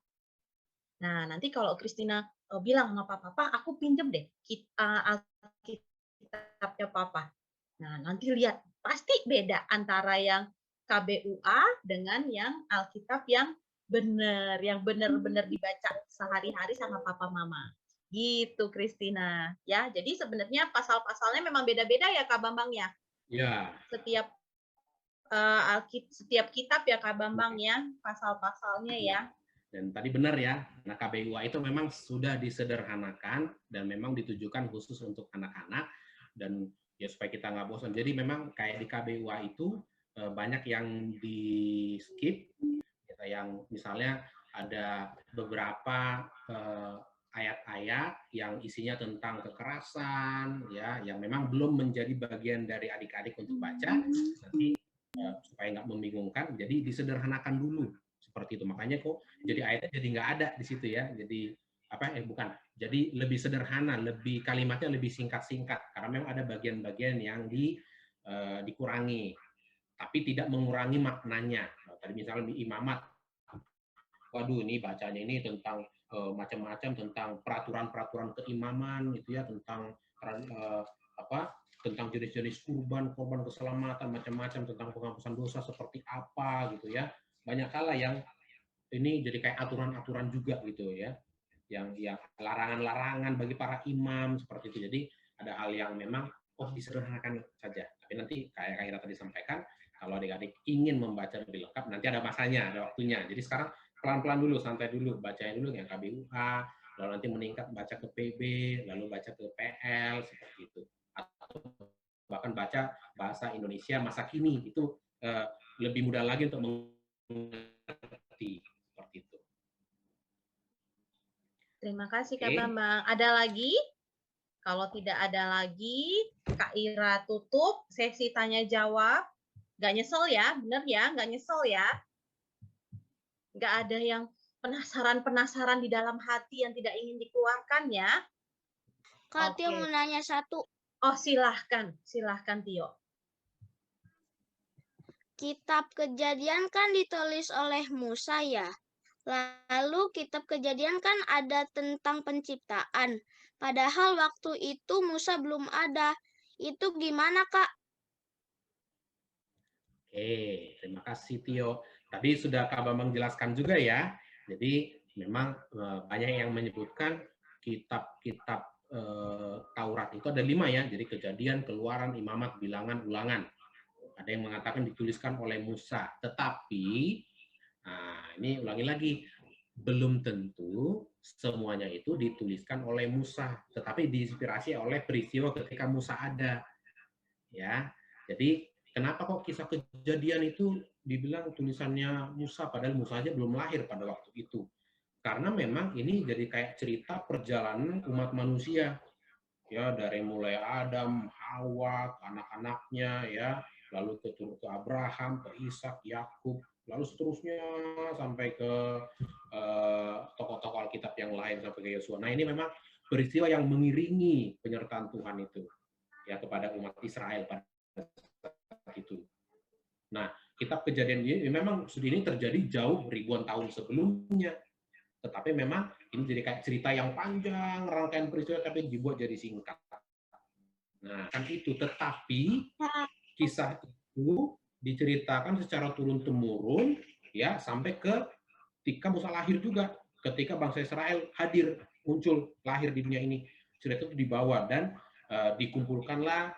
Nah, nanti kalau Christina bilang sama papa, aku pinjem deh Alkitabnya papa. Nah, nanti lihat, pasti beda antara yang KBUA dengan yang Alkitab yang benar, yang benar-benar dibaca sehari-hari sama papa mama. Gitu, Christina. Ya, jadi sebenarnya pasal-pasalnya memang beda-beda ya, Kak Bambang ya. Ya. Setiap kitab ya, Kak Bambang ya, pasal-pasalnya ya. Dan tadi benar ya, nah KBUA itu memang sudah disederhanakan dan memang ditujukan khusus untuk anak-anak dan ya supaya kita nggak bosan. Jadi memang kayak di KBUA itu banyak yang di skip, yang misalnya ada beberapa ayat-ayat yang isinya tentang kekerasan, ya, yang memang belum menjadi bagian dari adik-adik untuk baca, nanti supaya nggak membingungkan, jadi disederhanakan dulu seperti itu. Makanya kok jadi ayatnya jadi nggak ada di situ ya. Jadi bukan. Jadi lebih sederhana, lebih kalimatnya lebih singkat-singkat karena memang ada bagian-bagian yang dikurangi, tapi tidak mengurangi maknanya. Nah, tadi misalnya di imamat, waduh ini bacanya ini tentang macam-macam tentang peraturan-peraturan keimaman itu ya, tentang tentang jenis-jenis korban keselamatan macam-macam, tentang penghapusan dosa seperti apa gitu ya. Banyak hal yang ini jadi kayak aturan-aturan juga gitu ya, yang larangan-larangan bagi para imam seperti itu. Jadi ada hal yang memang disederhanakan saja. Tapi nanti kayak Ira tadi sampaikan, kalau adik-adik ingin membaca lebih lengkap, nanti ada masanya, ada waktunya. Jadi sekarang pelan-pelan dulu, santai dulu, bacanya dulu yang KBUA, lalu nanti meningkat baca ke PB, lalu baca ke PL seperti itu. Atau bahkan baca bahasa Indonesia masa kini, itu lebih mudah lagi untuk mengerti seperti itu. Terima kasih Kak Bambang. Ada lagi? Kalau tidak ada lagi, Kak Ira tutup sesi tanya jawab. Nggak nyesel ya, bener ya, nggak nyesel ya. Nggak ada yang penasaran-penasaran di dalam hati yang tidak ingin dikeluarkan ya. Kak Tio mau nanya satu. Oh silahkan Tio. Kitab Kejadian kan ditulis oleh Musa ya. Lalu kitab Kejadian kan ada tentang penciptaan. Padahal waktu itu Musa belum ada. Itu gimana, Kak? Oke, terima kasih Tio. Tadi sudah Kak Bambang jelaskan juga ya. Jadi memang banyak yang menyebutkan kitab-kitab Taurat itu ada 5 ya. Jadi Kejadian, Keluaran, Imamat, Bilangan, Ulangan. Ada yang mengatakan dituliskan oleh Musa. Tetapi, ini ulangi lagi, belum tentu semuanya itu dituliskan oleh Musa, tetapi diinspirasi oleh peristiwa ketika Musa ada. Ya, jadi kenapa kok kisah Kejadian itu dibilang tulisannya Musa, padahal Musa aja belum lahir pada waktu itu? Karena memang ini jadi kayak cerita perjalanan umat manusia, ya, dari mulai Adam, Hawa, anak-anaknya, ya, lalu ke Abraham, ke Ishak, Yakub, lalu seterusnya sampai ke tokoh-tokoh Alkitab yang lain sampai ke Yosua. Nah, ini memang peristiwa yang mengiringi penyertaan Tuhan itu ya kepada umat Israel pada saat itu. Nah, kitab Kejadian ini memang ini terjadi jauh ribuan tahun sebelumnya. tetapi memang ini jadi kayak cerita yang panjang, rangkaian peristiwa tapi dibuat jadi singkat. Nah, kan itu. Tetapi kisah itu diceritakan secara turun-temurun ya sampai ketika Musa lahir juga, ketika bangsa Israel hadir, muncul, lahir di dunia ini. Cerita itu dibawa dan dikumpulkanlah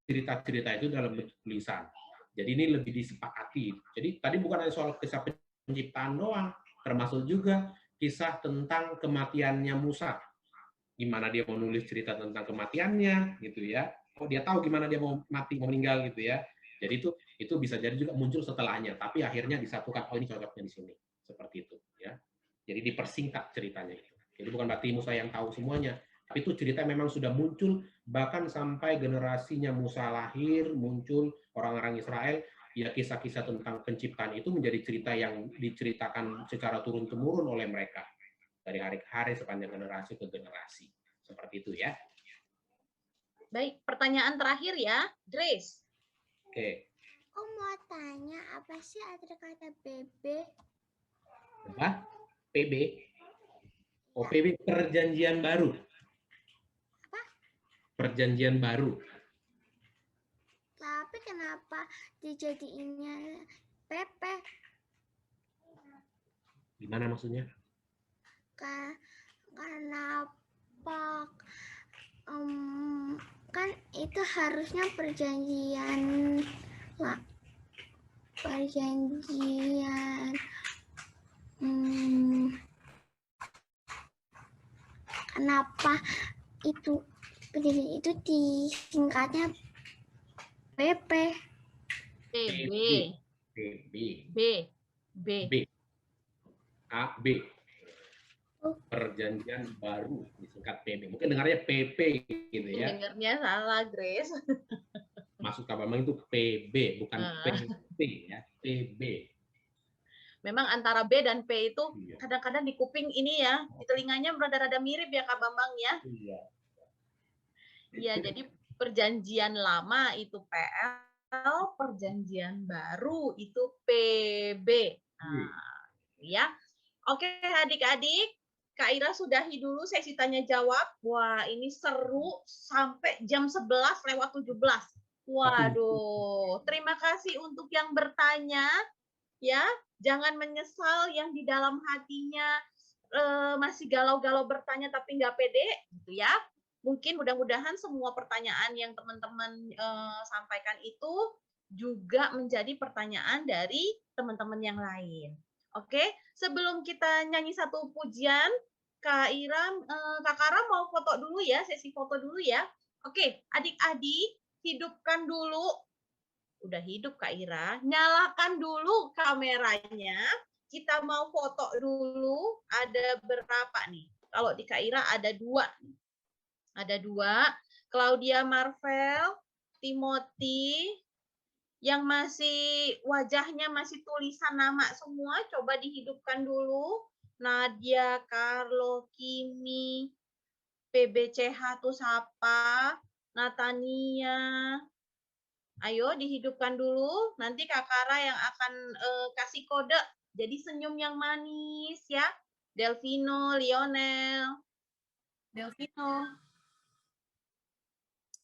cerita-cerita itu dalam bentuk tulisan. Jadi ini lebih disepakati. Jadi tadi bukan hanya soal kisah penciptaan doang, termasuk juga kisah tentang kematiannya Musa. Gimana dia mau nulis cerita tentang kematiannya gitu ya. Oh, dia tahu gimana dia mau mati, mau meninggal gitu ya. Jadi itu bisa jadi juga muncul setelahnya, tapi akhirnya disatukan, oh ini cocoknya di sini. Seperti itu ya. Jadi dipersingkat ceritanya itu. Jadi bukan berarti Musa yang tahu semuanya, tapi itu cerita memang sudah muncul bahkan sampai generasinya Musa lahir, muncul orang-orang Israel, ya kisah-kisah tentang penciptaan itu menjadi cerita yang diceritakan secara turun-temurun oleh mereka. Dari hari ke hari, sepanjang generasi ke generasi. Seperti itu ya. Baik, pertanyaan terakhir ya, Grace. Oke. Aku mau tanya, apa sih arti kata PB? Apa? PB? Oh, PB perjanjian baru. Apa? Perjanjian baru. Tapi kenapa dijadiinnya PP? Gimana maksudnya? Kenapa kan itu harusnya perjanjian kenapa itu perjanjian itu disingkatnya PP? PB. PB. B. B. B. A, B. Perjanjian baru disingkat PB. Mungkin dengarnya PP gitu ya. Dengarnya salah, Grace. Maksud Kak Bambang itu PB, bukan PP ya. PB. Memang antara B dan P itu Iya. kadang-kadang di kuping ini ya, di telinganya rada-rada mirip ya Kak Bambang ya. Iya. Iya, jadi perjanjian lama itu PL, perjanjian baru itu PB. Nah, ya. Oke, adik-adik, Kak Ira sudahi dulu sesi tanya jawab. Wah, ini seru sampai jam 11:17. Waduh, terima kasih untuk yang bertanya. Ya, jangan menyesal yang di dalam hatinya masih galau-galau bertanya tapi nggak pede, gitu ya. Mungkin mudah-mudahan semua pertanyaan yang teman-teman sampaikan itu juga menjadi pertanyaan dari teman-teman yang lain. Oke, sebelum kita nyanyi satu pujian, Kak Ira, Kak Kara mau foto dulu ya, sesi foto dulu ya. Oke, adik-adik, hidupkan dulu. Udah hidup Kak Ira, nyalakan dulu kameranya. Kita mau foto dulu, ada berapa nih? Kalau di Kak Ira ada 2. Ada 2, Claudia Marvel, Timothy, yang masih wajahnya masih tulisan nama semua, coba dihidupkan dulu. Nadia, Carlo, Kimi, PBCH tuh siapa? Natania. Ayo dihidupkan dulu, nanti Kak Kara yang akan kasih kode. Jadi senyum yang manis ya. Delvino, Lionel. Delvino.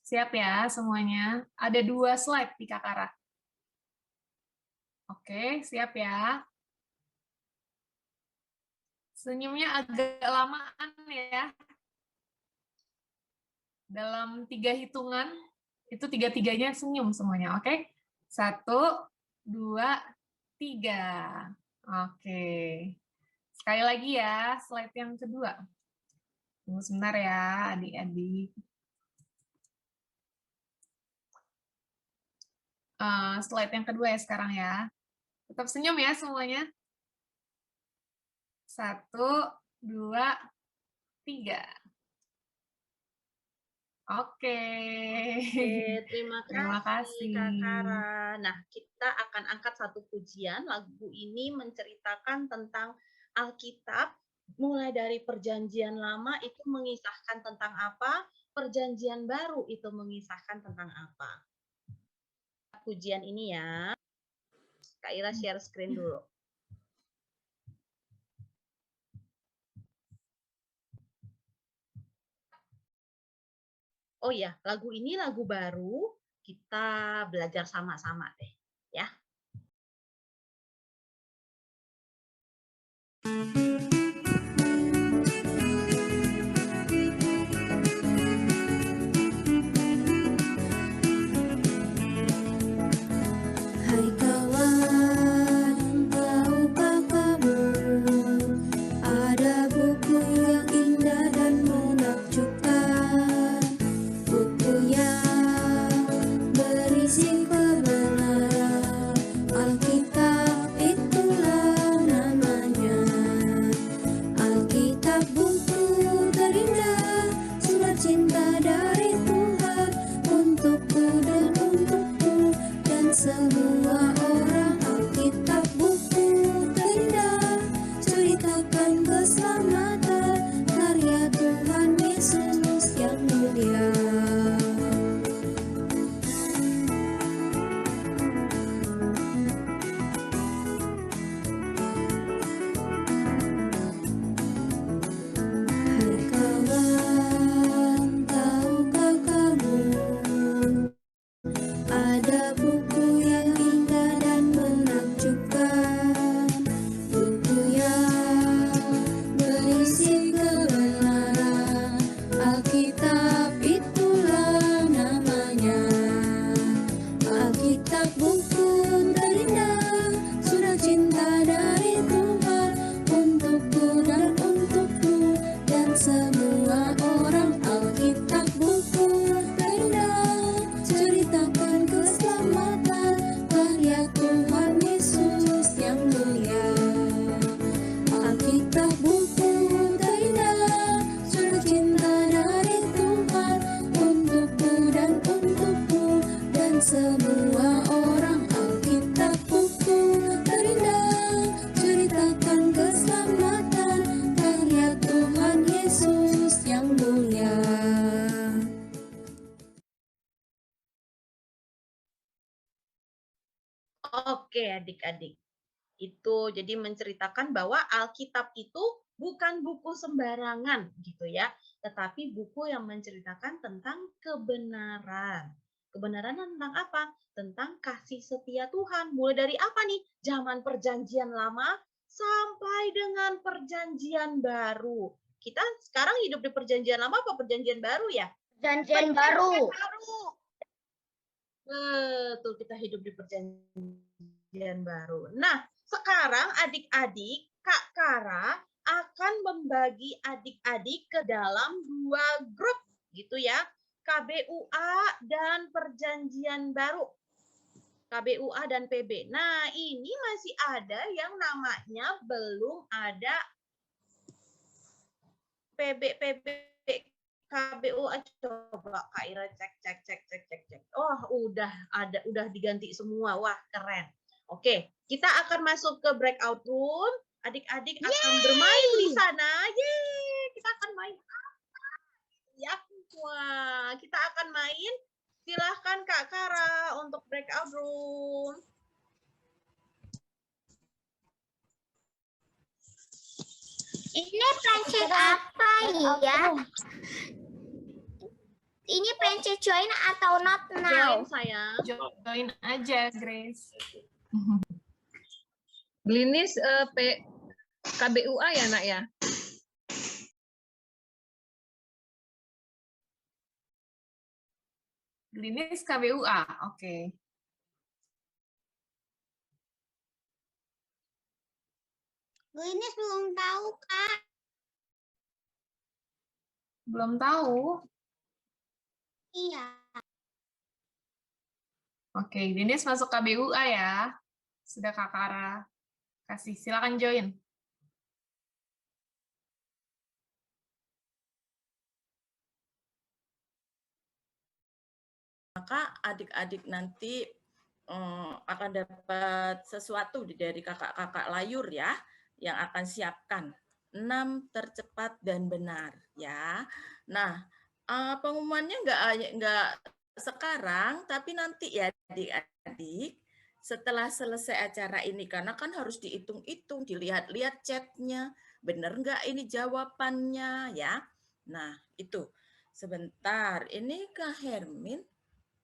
Siap ya semuanya. Ada 2 slide di Kak Kara. Oke, siap ya. Senyumnya agak lamaan ya. Dalam 3 hitungan, itu 3-3-nya senyum semuanya, oke? 1, 2, 3. Oke. Sekali lagi ya, slide yang kedua. Tunggu sebentar ya, adik-adik. Slide yang kedua ya sekarang ya. Tetap senyum ya semuanya. 1, 2, 3. Oke. Terima kasih Kak Kara. Nah, kita akan angkat satu pujian. Lagu ini menceritakan tentang Alkitab, mulai dari Perjanjian Lama itu mengisahkan tentang apa, Perjanjian Baru itu mengisahkan tentang apa. Pujian ini ya. Kak Ira share screen dulu. Oh ya, lagu ini lagu baru, kita belajar sama-sama deh, ya. Hai kawan, tahukah kamu ada buku yang indah dan menakjubkan, buku yang berisi kebenaran. Alkitab itulah namanya. Alkitab buku terindah, surat cinta dari Tuhan untukku dan untukmu dan semua orang. Alkitab buku terindah, ceritakan keselamatan karya Tuhan Yesus yang mulia. Hai kawan, tahukah kamu ada buku yang indah dan menakjubkan, buku yang berisi kebenaran. Alkitab itulah namanya. Alkitab buku terindah, surat cinta dari Tuhan untukku dan untukmu dan semua orang. Alkitab buku terindah, ceritakan keselamatan karya Tuhan Yesus yang mulia. Alkitab buku terindah, surat cinta dari Tuhan untukku dan untukmu dan semua orang. Alkitab buku terindah, ceritakan keselamatan karya Tuhan Yesus yang mulia. Oke, adik-adik. Itu jadi menceritakan bahwa Alkitab itu bukan buku sembarangan gitu ya, tetapi buku yang menceritakan tentang kebenaran. Kebenaran tentang apa? Tentang kasih setia Tuhan. Mulai dari apa nih? Zaman Perjanjian Lama sampai dengan Perjanjian Baru. Kita sekarang hidup di Perjanjian Lama apa Perjanjian Baru ya? Perjanjian baru. Betul, kita hidup di Perjanjian Baru. Nah, sekarang adik-adik, Kak Kara akan membagi adik-adik ke dalam 2 grup gitu ya. KBUA dan Perjanjian Baru. KBUA dan PB. Nah, ini masih ada yang namanya belum ada PB KBUA. Coba Kak Ira cek. Oh, udah diganti semua. Wah, keren. Oke, kita akan masuk ke breakout room. Adik-adik akan bermain di sana. Yeay, kita akan main ya. Wah, kita akan main. Silahkan Kak Kara untuk breakout room. Ini pencet apa ya? Ini pencet join atau not now? Join sayang. Join aja, Grace. Glinis KBUA ya nak ya? Glinis KBUA, oke. Glinis belum tahu, Kak. Belum tahu? Iya. Oke, Glinis masuk KBUA ya. Sudah Kak Kara kasih, silakan join. Maka adik-adik nanti akan dapat sesuatu dari kakak-kakak layur ya, yang akan siapkan 6 tercepat dan benar ya. Nah, pengumumannya nggak sekarang, tapi nanti ya adik-adik setelah selesai acara ini, karena kan harus dihitung-hitung, dilihat-lihat chatnya, benar nggak ini jawabannya ya. Nah, itu. Sebentar, ini Kak Hermin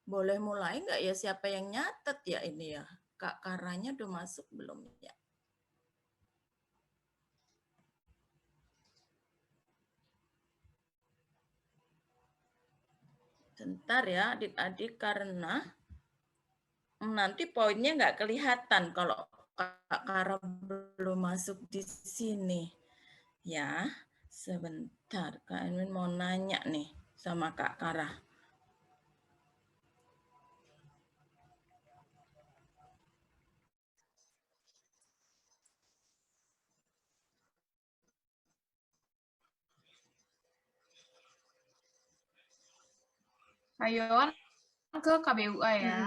boleh mulai nggak ya? Siapa yang nyatet ya ini ya? Kak Karanya udah masuk belum ya? Bentar ya adik-adik, karena nanti poinnya nggak kelihatan kalau Kak Kara belum masuk di sini. Ya, sebentar. Kak Hermin mau nanya nih sama Kak Kara. Ayoan ke KBUA ya.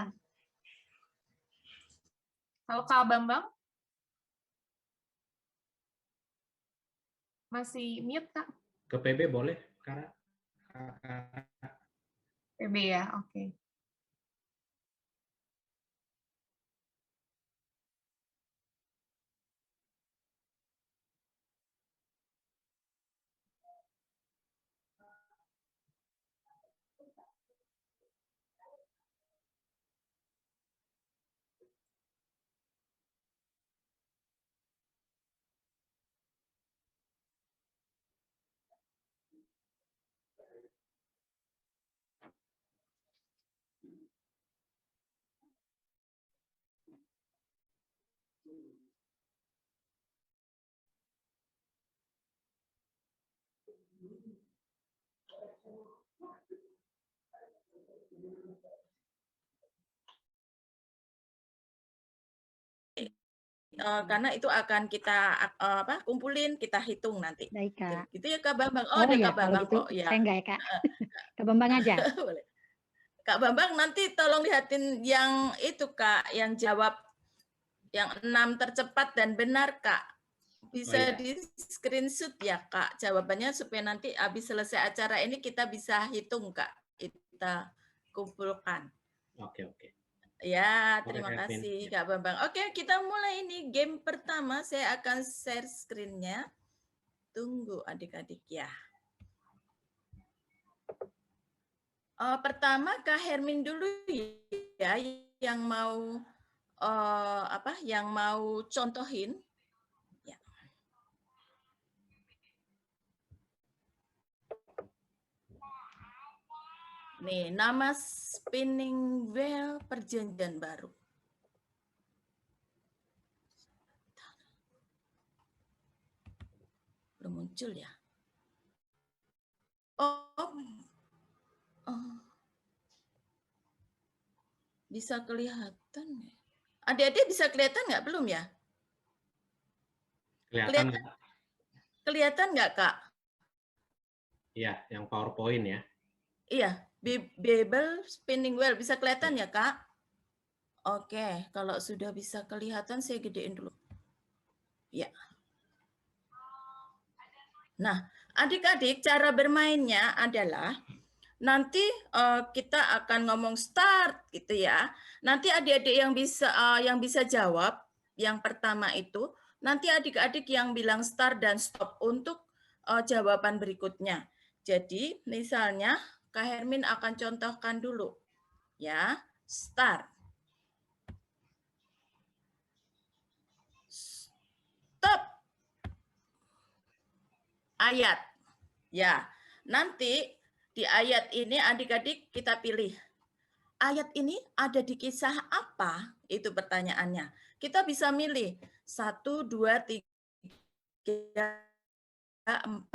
Kalau Kak Bambang? Masih mute, Kak? Ke PB boleh, Kara? PB ya, oke. Karena itu akan kita kumpulin, kita hitung nanti. Baik, Kak. Gitu ya Kak Bambang. Oh ada ya, Kak kalau Bambang gitu kok. Ya. saya enggak ya, Kak. Kak Bambang aja. Boleh. Kak Bambang nanti tolong lihatin yang itu Kak, yang jawab yang 6 tercepat dan benar Kak. Bisa di screenshot ya Kak jawabannya, supaya nanti habis selesai acara ini kita bisa hitung Kak. Kita kumpulkan. Oke. Ya, terima kasih Kak Bambang. Oke, kita mulai ini game pertama. Saya akan share screen-nya. Tunggu adik-adik ya. Pertama Kak Hermin dulu ya, yang mau yang mau contohin. Ya. Nih, nama spinning wheel perjanjian baru. Belum muncul ya? Bisa kelihatan nggak? Adik-adik bisa kelihatan nggak? Belum ya? Kelihatan nggak Kak? Iya, yang PowerPoint ya. Iya, Babel spinning wheel bisa kelihatan ya Kak? Oke, kalau sudah bisa kelihatan saya gedein dulu. Ya. Nah, adik-adik cara bermainnya adalah nanti kita akan ngomong start gitu ya. Nanti adik-adik yang bisa jawab yang pertama itu, nanti adik-adik yang bilang start dan stop untuk jawaban berikutnya. Jadi misalnya Kak Hermin akan contohkan dulu. Ya, start. Stop. Ayat. Ya, nanti di ayat ini adik-adik kita pilih. Ayat ini ada di kisah apa? Itu pertanyaannya. Kita bisa milih 1, 2, 3, 4,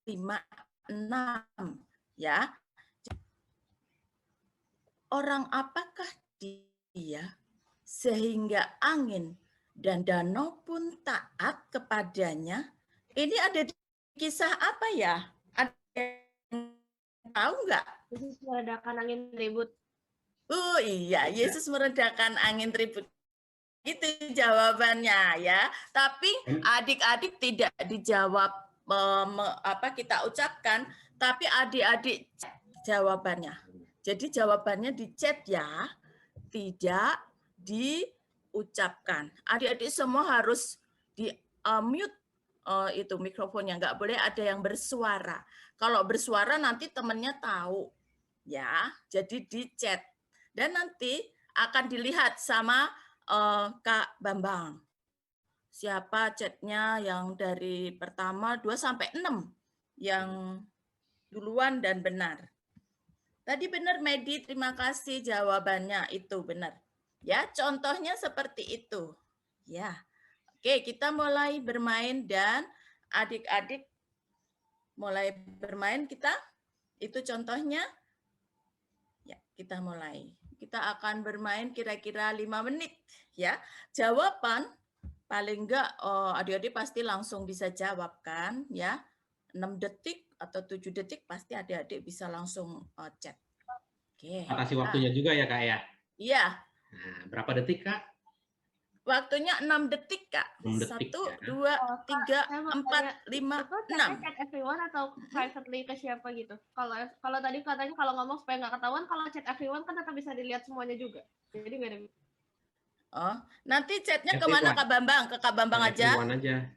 5, 6. Ya. Orang apakah dia sehingga angin dan danau pun taat kepadanya? Ini ada di kisah apa ya? Ada yang tahu nggak? Yesus meredakan angin ribut. Oh iya, Yesus meredakan angin ribut. Itu jawabannya ya. Tapi adik-adik tidak dijawab kita ucapkan, tapi adik-adik jawabannya. Jadi jawabannya di chat ya, tidak diucapkan. Adik-adik semua harus di mute itu mikrofonnya, nggak boleh ada yang bersuara. Kalau bersuara nanti temennya tahu, ya. Jadi di chat dan nanti akan dilihat sama Kak Bambang. Siapa chatnya yang dari pertama 2 sampai 6 yang duluan dan benar. Tadi benar Medi, terima kasih jawabannya itu benar. Ya, contohnya seperti itu. Ya. Oke, kita mulai bermain dan adik-adik mulai bermain kita. Itu contohnya. Ya, kita mulai. Kita akan bermain kira-kira 5 menit, ya. Jawaban paling enggak adik-adik pasti langsung bisa jawab kan, ya. 6 detik atau 7 detik pasti adik-adik bisa langsung chat. Oke. Kasih waktunya juga ya, Kak ya. Iya. Nah, berapa detik, Kak? Waktunya 6 detik, Kak. 6 detik, 1, ya. 2, 3, 4, 5, 6. Chat everyone atau privately ke siapa gitu? Kalau tadi katanya kalau ngomong supaya nggak ketahuan, kalau chat everyone kan tetap bisa dilihat semuanya juga. Jadi nggak ada. Oh, nanti chatnya kemana Kak Bambang? Ke Kak Bambang aja? Everyone aja.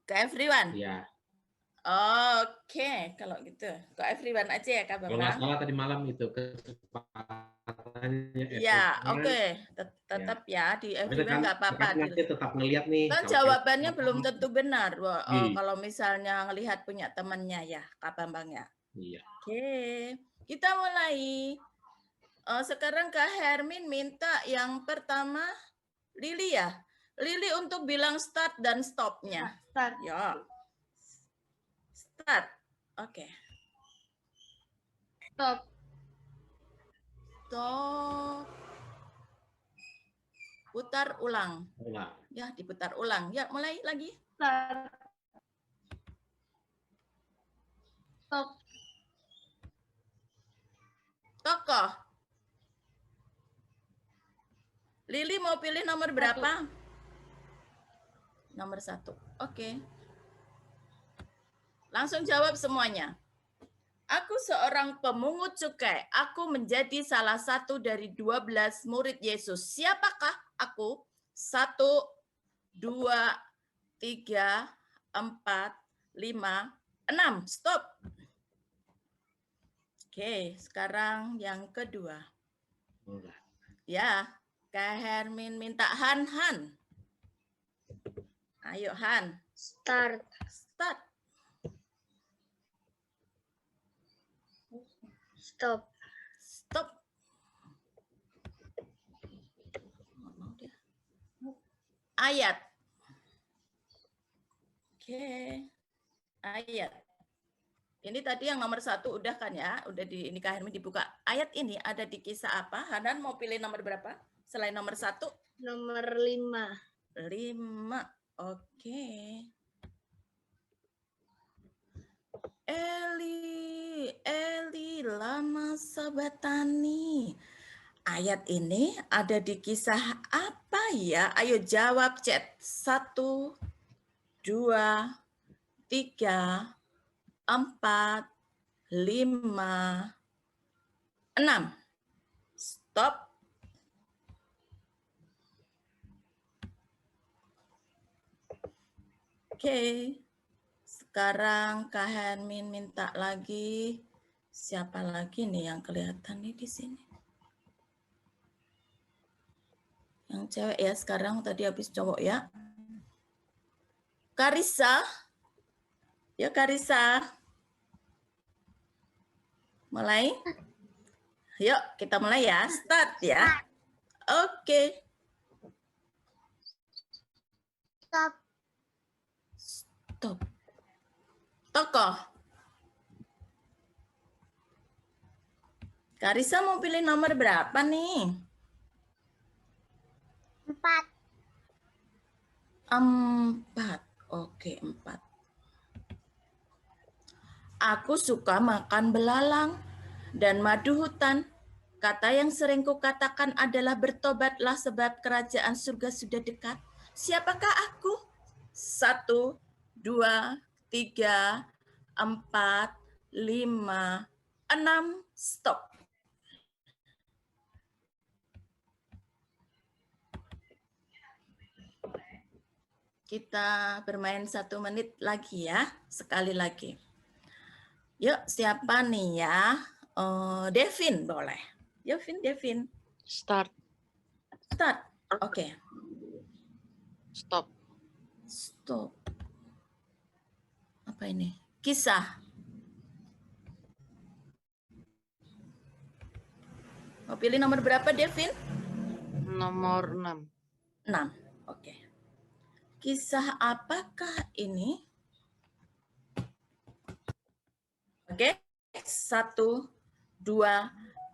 Ke everyone? Iya. Oke, kalau gitu. Ke everyone aja ya Kak Kalau nggak Bambang? salah tadi malam itu kesempatannya. Iya, oke. Tetap ya di everyone nggak apa-apa. Nanti tetap ngelihat nih. Kan jawabannya belum tentu benar. Kalau misalnya ngelihat punya temannya ya, Kak Bambang ya. Iya. Oke, kita mulai. Sekarang Kak Hermin minta yang pertama Lili ya. Lili untuk bilang start dan stopnya. Start. Ya. Start. Oke. Stop. Stop. Putar ulang. Ulang. Ya, diputar ulang. Ya, mulai lagi. Start. Stop. Tokoh. Lili mau pilih nomor berapa? Nomor 1. Oke. Langsung jawab semuanya. Aku seorang pemungut cukai. Aku menjadi salah satu dari 12 murid Yesus. Siapakah aku? 1, 2, 3, 4, 5, 6. Stop. Oke, sekarang yang kedua. Ya, Kak Hermin minta Han. Ayo Han. Start. Start. Stop. Stop. Ayat. Oke. Ayat. Ini tadi yang nomor 1 udah kan ya? Udah ini Kak Hermin dibuka. Ayat ini ada di kisah apa? Hanan mau pilih nomor berapa? Selain nomor 1? Nomor 5. 5. Oke. Eli, lama sabatani. Ayat ini ada di kisah apa ya? Ayo jawab chat. 1, 2, 3, 4, 5, 6. Stop. Oke. Sekarang Kak Hermin minta lagi. Siapa lagi nih yang kelihatan nih di sini? Yang cewek ya sekarang, tadi habis cowok ya. Karissa. Ya Karissa. Mulai. Yuk kita mulai ya. Start ya. Oke. Stop. Stop. Tokoh. Karissa mau pilih nomor berapa nih? 4. 4. Oke, 4. Aku suka makan belalang dan madu hutan. Kata yang sering kukatakan adalah bertobatlah sebab kerajaan surga sudah dekat. Siapakah aku? 1, 2, 3, 4, 5, 6. Stop. Kita bermain 1 menit lagi ya, sekali lagi. Yuk, siapa nih ya? Devin boleh. Devin. Start. Start. Oke. Stop. Stop. Apa ini? Kisah. Mau pilih nomor berapa, Devin? Nomor 6. 6. Oke. Kisah apakah ini? Oke. 1, 2,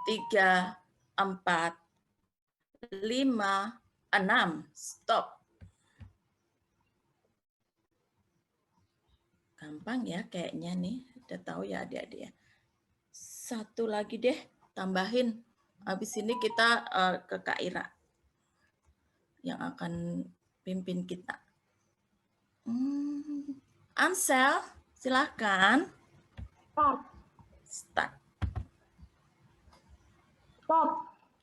3, 4, 5, 6. Stop. Gampang ya kayaknya nih. Udah tahu ya adik-adik ya. 1 lagi deh, tambahin. Habis ini kita ke Kak Ira yang akan pimpin kita. Ansel, silakan. Start.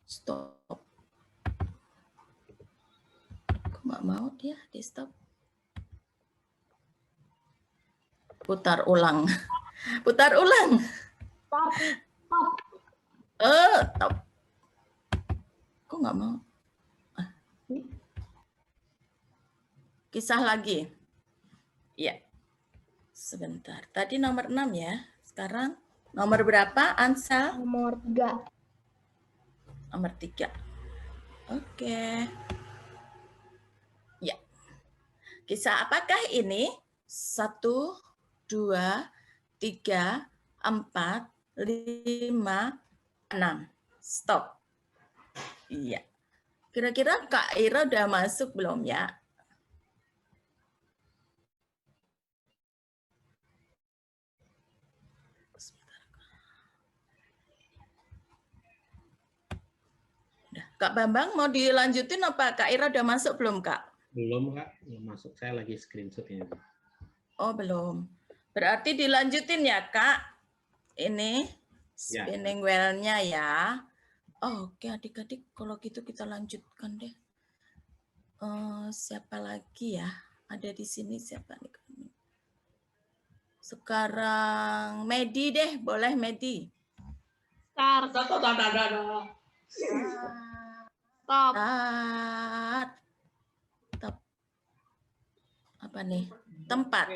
Stop. Kok nggak mau dia di stop? Putar ulang. Putar ulang. Stop. Kok nggak mau? Kisah lagi. Ya. Sebentar. Tadi nomor 6 ya. Sekarang nomor berapa, Ansel? Nomor 3. Nomor 3. Oke. Ya. Kisah apakah ini? 1, 2, 3, 4, 5, 6. Stop. Iya. Kira-kira Kak Ira udah masuk belum ya? Kak Bambang mau dilanjutin apa Kak Ira udah masuk belum Kak? Belum Kak, belum masuk. Saya lagi screenshot ini. Oh belum. Berarti dilanjutin ya Kak? Ini spinning wheel-nya ya. Oh, oke adik-adik, kalau gitu kita lanjutkan deh. Siapa lagi ya? Ada di sini siapa nih? Sekarang Medi deh, boleh Medi. Start. Stop. Apa nih? Tempat.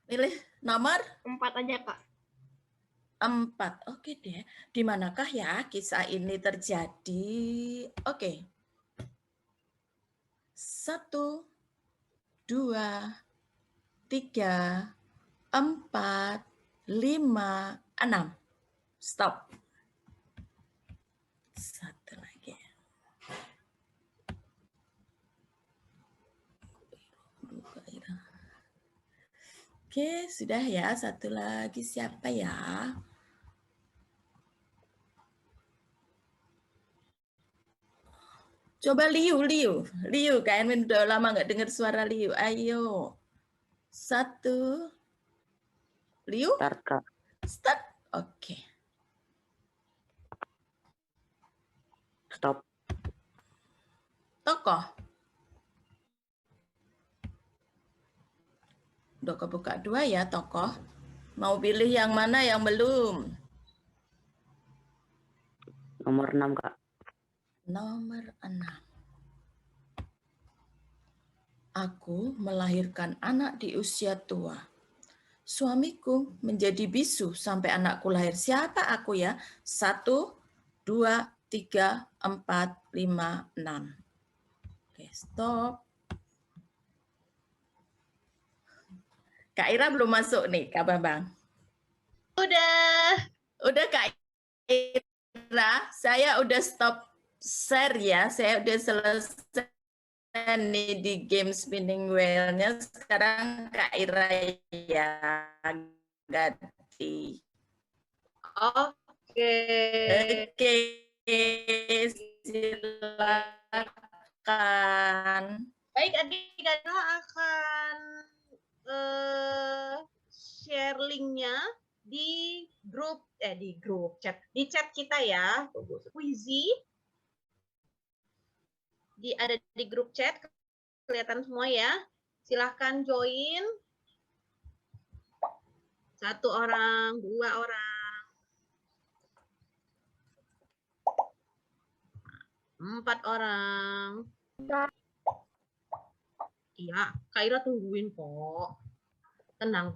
Pilih nomor 4 aja, Kak. 4. Oke deh. Di manakah ya kisah ini terjadi? Oke. 1, 2, 3, 4, 5, 6. Stop. 1 lagi. Oke, sudah ya. 1 lagi siapa ya? Coba Liu, kayaknya udah lama nggak dengar suara Liu. Ayo. 1. Liu? Start, Kak. Start. Oke. Stop. Tokoh. Udah kebuka 2 ya tokoh. Mau pilih yang mana yang belum? Nomor 6, Kak. Nomor 6. Aku melahirkan anak di usia tua. Suamiku menjadi bisu sampai anakku lahir. Siapa aku ya? 1, 2, 3, 4, 5, 6. Oke, stop. Kak Ira belum masuk nih, Kak Bambang. Udah Kak Ira, saya udah stop share ya. Saya udah selesai nih di game spinning wheel-nya. Sekarang Kak Ira ya ganti. Oke. Silakan. Baik, adik-adik akan share linknya di chat kita ya. Quizy. ada di grup chat, kelihatan semua ya. Silahkan join. 1 orang, 2 orang, 4 orang. Iya, Kak Ira tungguin kok. Tenang.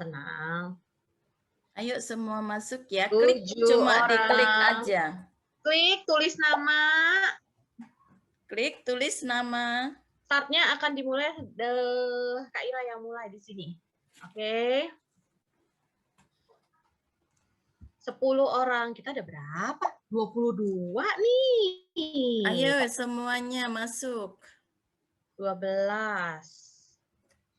Ayo semua masuk ya. Klik 7 cuma diklik orang. aja. Klik tulis nama. Klik tulis nama. Startnya akan dimulai Kak Ira yang mulai di sini. Oke. 10 orang. Kita ada berapa? 22 nih. Ayo semuanya masuk. 12.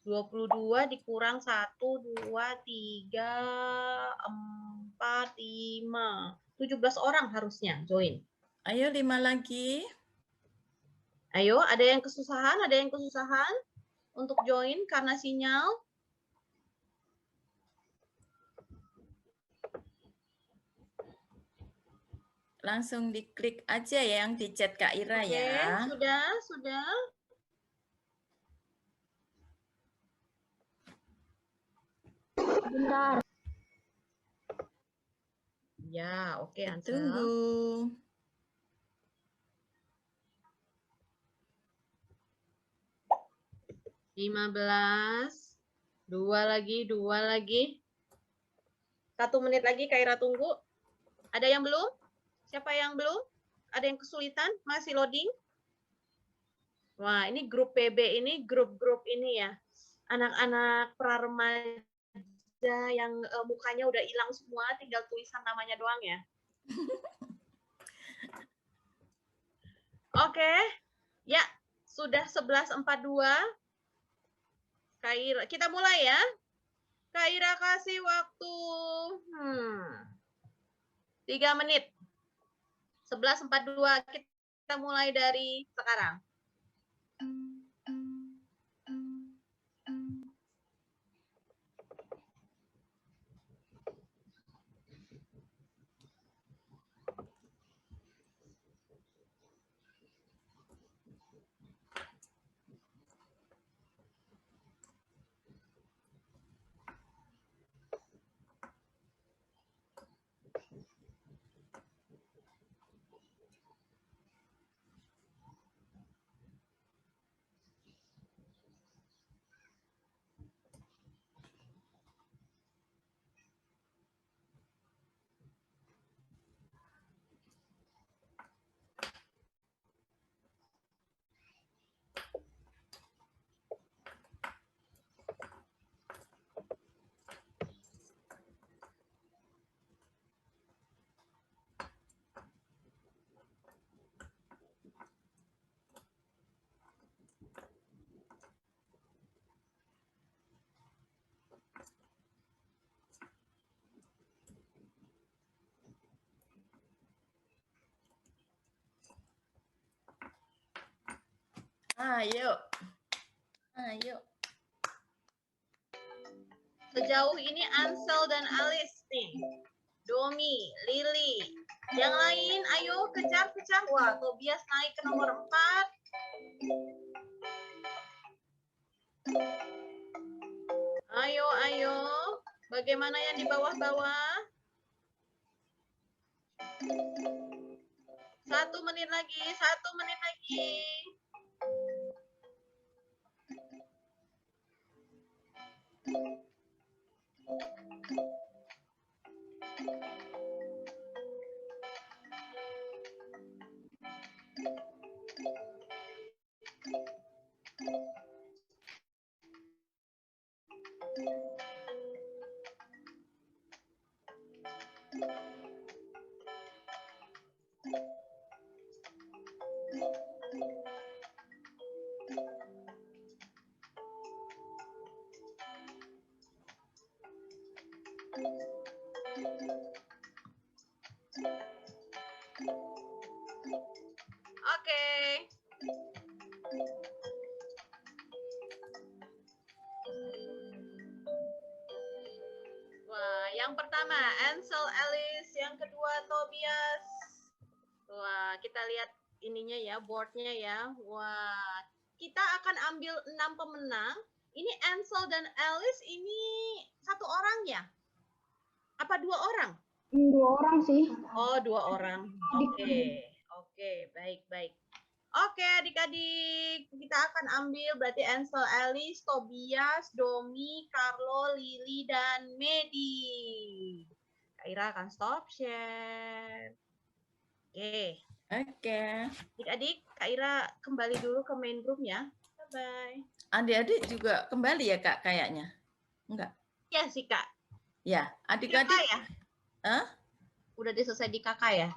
22 dikurang 1, 2, 3, 4, 5. 17 orang harusnya join. Ayo 5 lagi. Ayo, ada yang kesusahan? Untuk join karena sinyal? Langsung diklik aja ya yang di chat Kak Ira Oke, ya. sudah. Bentar. Ya, oke Ansel. Tunggu. Lima 15. 2 lagi. 1 menit lagi Kak Ira tunggu. Ada yang belum? Siapa yang belum? Ada yang kesulitan? Masih loading? Wah, ini grup PB ini, grup-grup ini ya. Anak-anak pra-remaja yang mukanya udah hilang semua, tinggal tulisan namanya doang ya. Oke. Ya, sudah 11.42. Kak Ira, kita mulai ya. Kak Ira kasih waktu 3 menit. 11.42 kita mulai dari sekarang. Ayo. Sejauh ini Ansel dan Alice nih. Domi, Lily. Yang lain, ayo kejar. Wah, Tobias naik ke nomor 4. Ayo. Bagaimana yang di bawah-bawah? 1 menit lagi. Oke. Wah, yang pertama Ansel, Alice, yang kedua Tobias. Wah, kita lihat ininya ya, boardnya ya. Wah, kita akan ambil 6 pemenang. Ini Ansel dan Alice ini 1 orang ya? Apa 2 orang? 2 orang sih. Oh, 2 orang. Oke, baik. Oke, adik-adik, kita akan ambil berarti Ansel, Alice, Tobias, Domi, Carlo, Lily, dan Medi. Kak Ira akan stop share. Oke. Adik-adik, Kak Ira kembali dulu ke main room ya. Bye-bye. Adik-adik juga kembali ya Kak kayaknya? Enggak? Iya sih Kak. Ya, adik-adik. Ya? Udah selesai di kakak ya?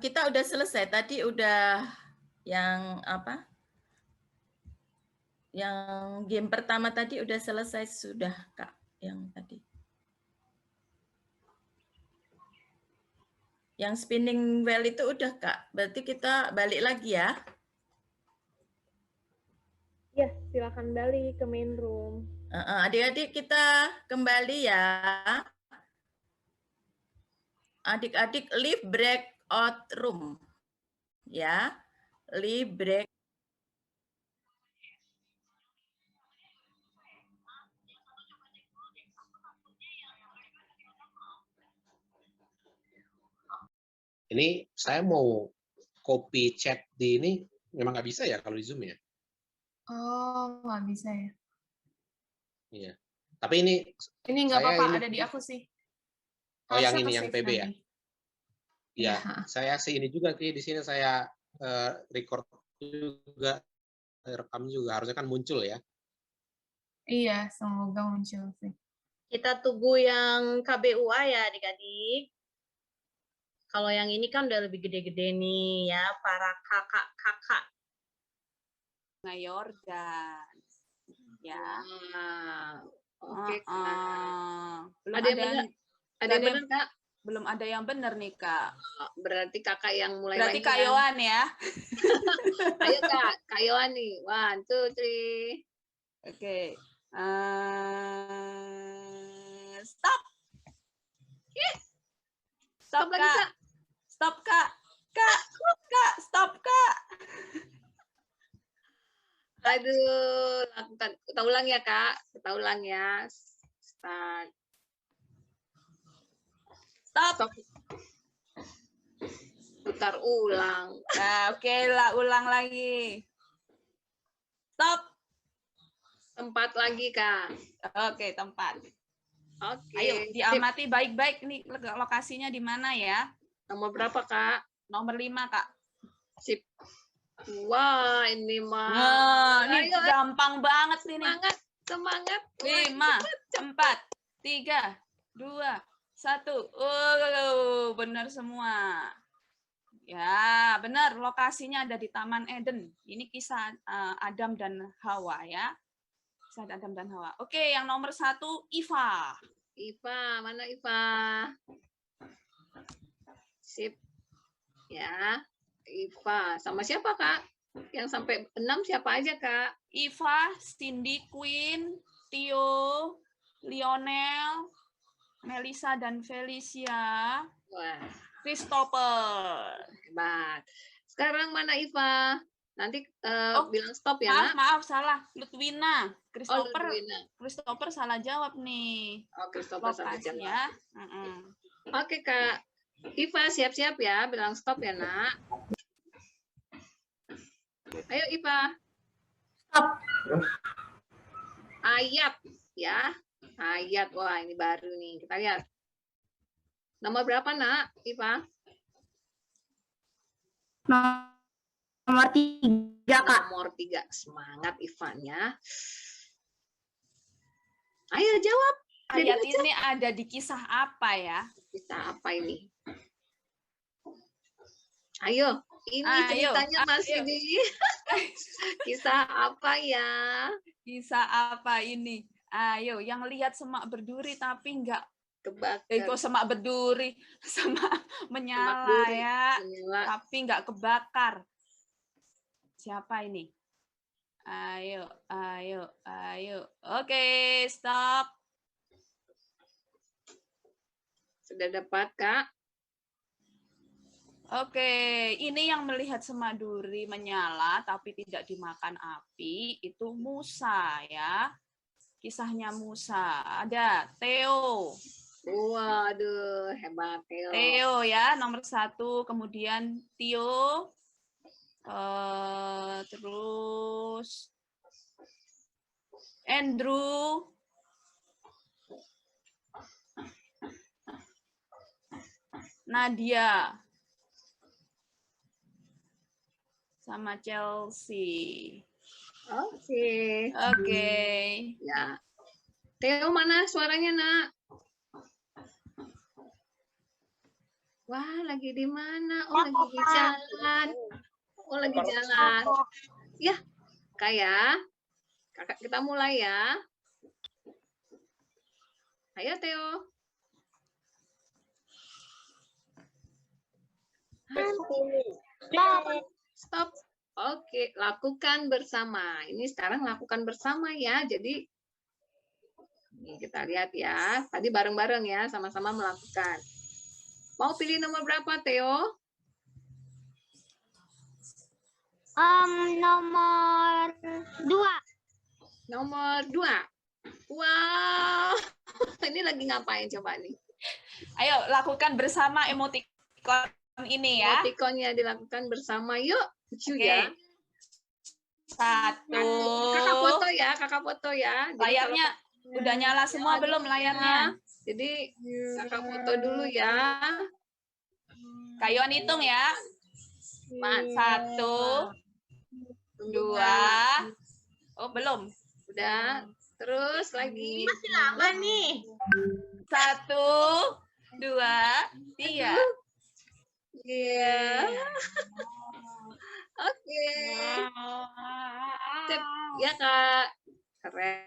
Kita udah selesai. Tadi udah yang apa? Yang game pertama tadi udah selesai sudah Kak. Yang tadi. Yang spinning wheel itu udah Kak. Berarti kita balik lagi ya. Ya, silakan balik ke main room. Adik-adik kita kembali ya. Adik-adik leave breakout room. Ya. Leave break. Ini saya mau copy chat di ini memang nggak bisa ya kalau di Zoom ya? Oh, nggak bisa ya. Iya. Tapi ini nggak apa-apa, ada di aku sih. Oh, yang Harusnya ini yang ke-save PB ya? nanti. Iya, saya sih ini juga sih di sini saya record juga, rekam juga. Harusnya kan muncul ya. Iya, semoga muncul sih. Kita tunggu yang KBUA ya adik-adik. Kalau yang ini kan udah lebih gede-gede nih ya, para kakak-kakak. Yordan. Ya. Oke, Belum ada yang benar? Ada yang benar, Kak? Belum ada yang benar nih, Kak. Berarti kakak yang mulai Berarti lagi. Kak Yohan ya. Ayo Kak, Kak Yohan nih. 1, 2, 3. Oke. Stop. Stop, lagi, Kak. Kak. Stop, Kak. Kak, stop, Kak. Aduh, lakukan. Kita ulang ya, Kak. Kita ulang ya. Start. Stop. Putar ulang. Nah, oke lah, ulang lagi. Stop. Tempat lagi, Kak. Oke, tempat. Oke. Ayo, diamati baik-baik nih lokasinya di mana ya. Nomor berapa, Kak? Nomor 5, Kak. Sip. Wah, ini mah. Nah, ini Ayo, gampang banget ini. Semangat. 5, 4, 3, 2, 1. Benar semua. Ya, benar. Lokasinya ada di Taman Eden. Ini kisah Adam dan Hawa ya. Kisah Adam dan Hawa. Oke, yang nomor 1, Iva. Iva, mana Iva? Sip. Ya, Iva. Sama siapa, Kak? Yang sampai 6 siapa aja, Kak? Iva, Cindy, Queen, Theo, Lionel, Melissa dan Felicia. Wah, Christopher. Hebat. Sekarang mana Iva? Nanti bilang stop ya, Nak. Maaf, salah. Ludwina. Christopher. Christopher salah jawab nih. Oh, Christopher salah jawab. Ya. Oke, Kak. Iva siap-siap ya, bilang stop ya, Nak. Ayo, Iva. Stop. Ayat ya. Ayat. Wah, ini baru nih. Kita lihat. Nomor berapa, Nak? Iva? Nomor 3, Kak. Nomor 3. Semangat Ivannya. Ayo jawab. Ayat ini ada di kisah apa ya? Kisah apa ini? Ayo, ini ceritanya masih di kisah apa ya? Kisah apa ini? Ayo, yang lihat semak berduri tapi enggak kebakar. Kok semak berduri, semak menyala ya, tapi enggak kebakar. Siapa ini? Ayo. Oke, stop. Sudah dapat, Kak? Oke, ini yang melihat semaduri menyala tapi tidak dimakan api itu Musa ya. Kisahnya Musa. Ada Theo. Waduh, hebat Theo. Theo ya, nomor 1. Kemudian Tio. Terus Andrew. Nadia. Sama Chelsea. Oke. Oke. Ya. Theo mana suaranya, Nak? Wah, lagi di mana? Oh, lagi di jalan. Oh, lagi jalan. Ya, Kak, Kakak kita mulai ya. Ayo, Theo. Stop. Oke, lakukan bersama. Ini sekarang lakukan bersama ya. Jadi ini kita lihat ya. Tadi bareng-bareng ya, sama-sama melakukan. Mau pilih nomor berapa, Theo? Nomor 2. Nomor 2. Wow. Ini lagi ngapain coba nih? Ayo lakukan bersama emoticon ini ya. Emoticonnya dilakukan bersama. Yuk, lucu Oke. ya. 1. Kakak foto ya, kakak foto ya. Jadi Layarnya kalau- udah nyala semua belum layarnya? Jadi kakak foto dulu ya. Kayuan hitung ya. 1, 2. Oh, belum. Udah. Terus lagi. Masih lama nih. 1, 2, 3. Iya. Oke. Sip. Ya, Kak. Keren.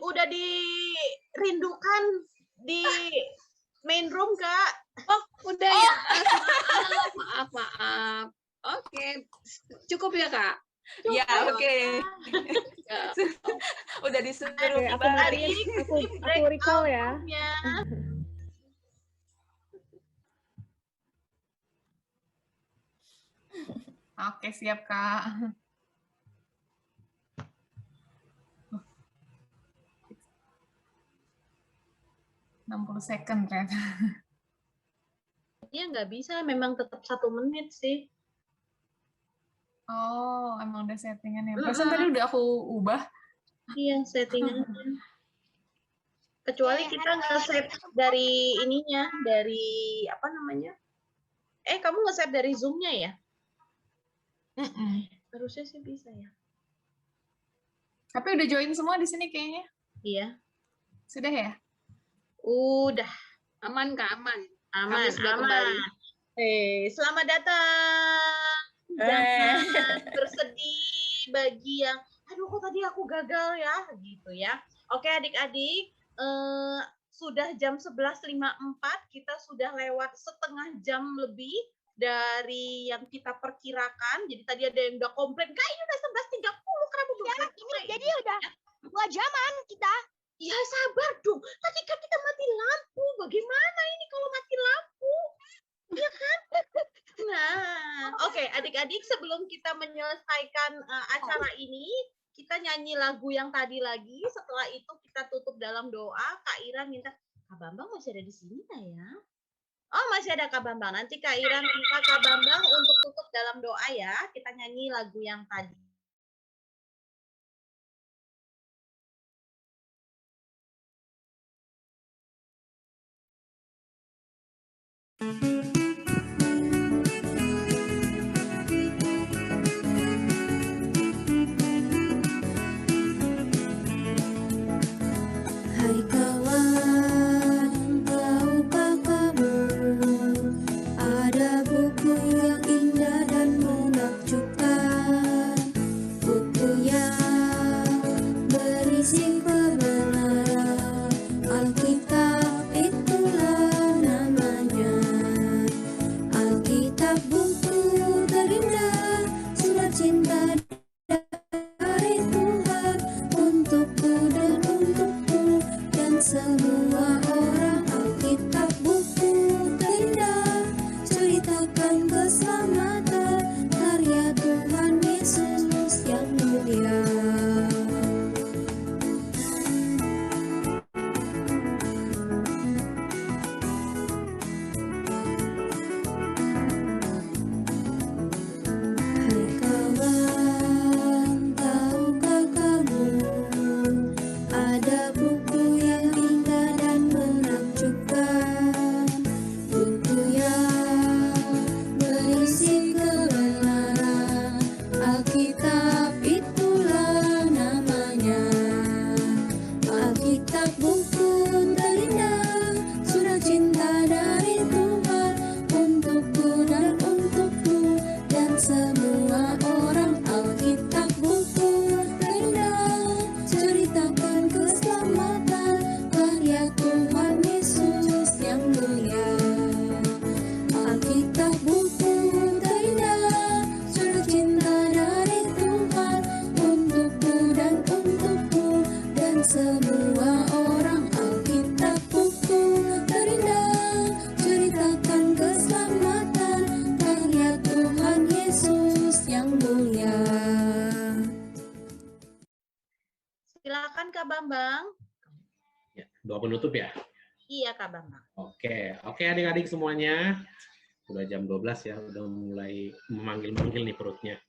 Udah dirindukan di main room, Kak. Oh, udah ya. Maaf. Oke. Cukup ya, Kak? Ya, oke. Ya. Udah disuruh Oke, aku kembali. aku recall ya. Oke, siap, Kak. Oh. 60 second ternyata. Iya nggak bisa, memang tetap 1 menit sih. Oh, emang udah settingan ya. Perasaan tadi udah aku ubah. Iya, settingan. Kecuali kita nge-save dari ininya, dari apa namanya? Kamu nge-save dari Zoom-nya ya? Harusnya sih bisa ya. Tapi udah join semua di sini kayaknya. Iya. Sudah ya? Udah. Aman, Kak, aman. Aman, Kami sudah aman. kembali. Selamat datang. Jangan bersedih bagi yang, aduh kok tadi aku gagal ya, gitu ya. Oke adik-adik, sudah jam 11.54, kita sudah lewat setengah jam lebih dari yang kita perkirakan. Jadi tadi ada yang udah komplain, Kak ini udah 11.30, kenapa belum selesai? Jadi udah 2 jaman kita. Ya sabar dong, tadi kan kita mati lampu, bagaimana ini kalau mati lampu? Iya kan? Nah, oke adik-adik sebelum kita menyelesaikan acara ini, kita nyanyi lagu yang tadi lagi. Setelah itu kita tutup dalam doa. Kak Ira minta, Kak Bambang masih ada di sini nggak ya? Oh masih ada Kak Bambang. Nanti Kak Ira minta Kak Bambang untuk tutup dalam doa ya. Kita nyanyi lagu yang tadi. Hai kawan, tahukah kamu ada buku yang indah dan menakjubkan, buku yang berisi kebenaran, Alkitab itulah namanya. semua orang. Alkitab buku terindah, ceritakan keselamatan karya Tuhan Yesus yang mulia. Alkitab buku terindah, surat cinta dari Tuhan untukku dan untukku dan semua orang. Alkitab buku terindah, ceritakan keselamatan karya Tuhan Yesus yang mulia. Silakan Kak Bambang. Ya, doa penutup ya. Iya Kak Bambang. Oke adik-adik semuanya. Udah jam 12 ya, udah mulai memanggil-manggil nih perutnya.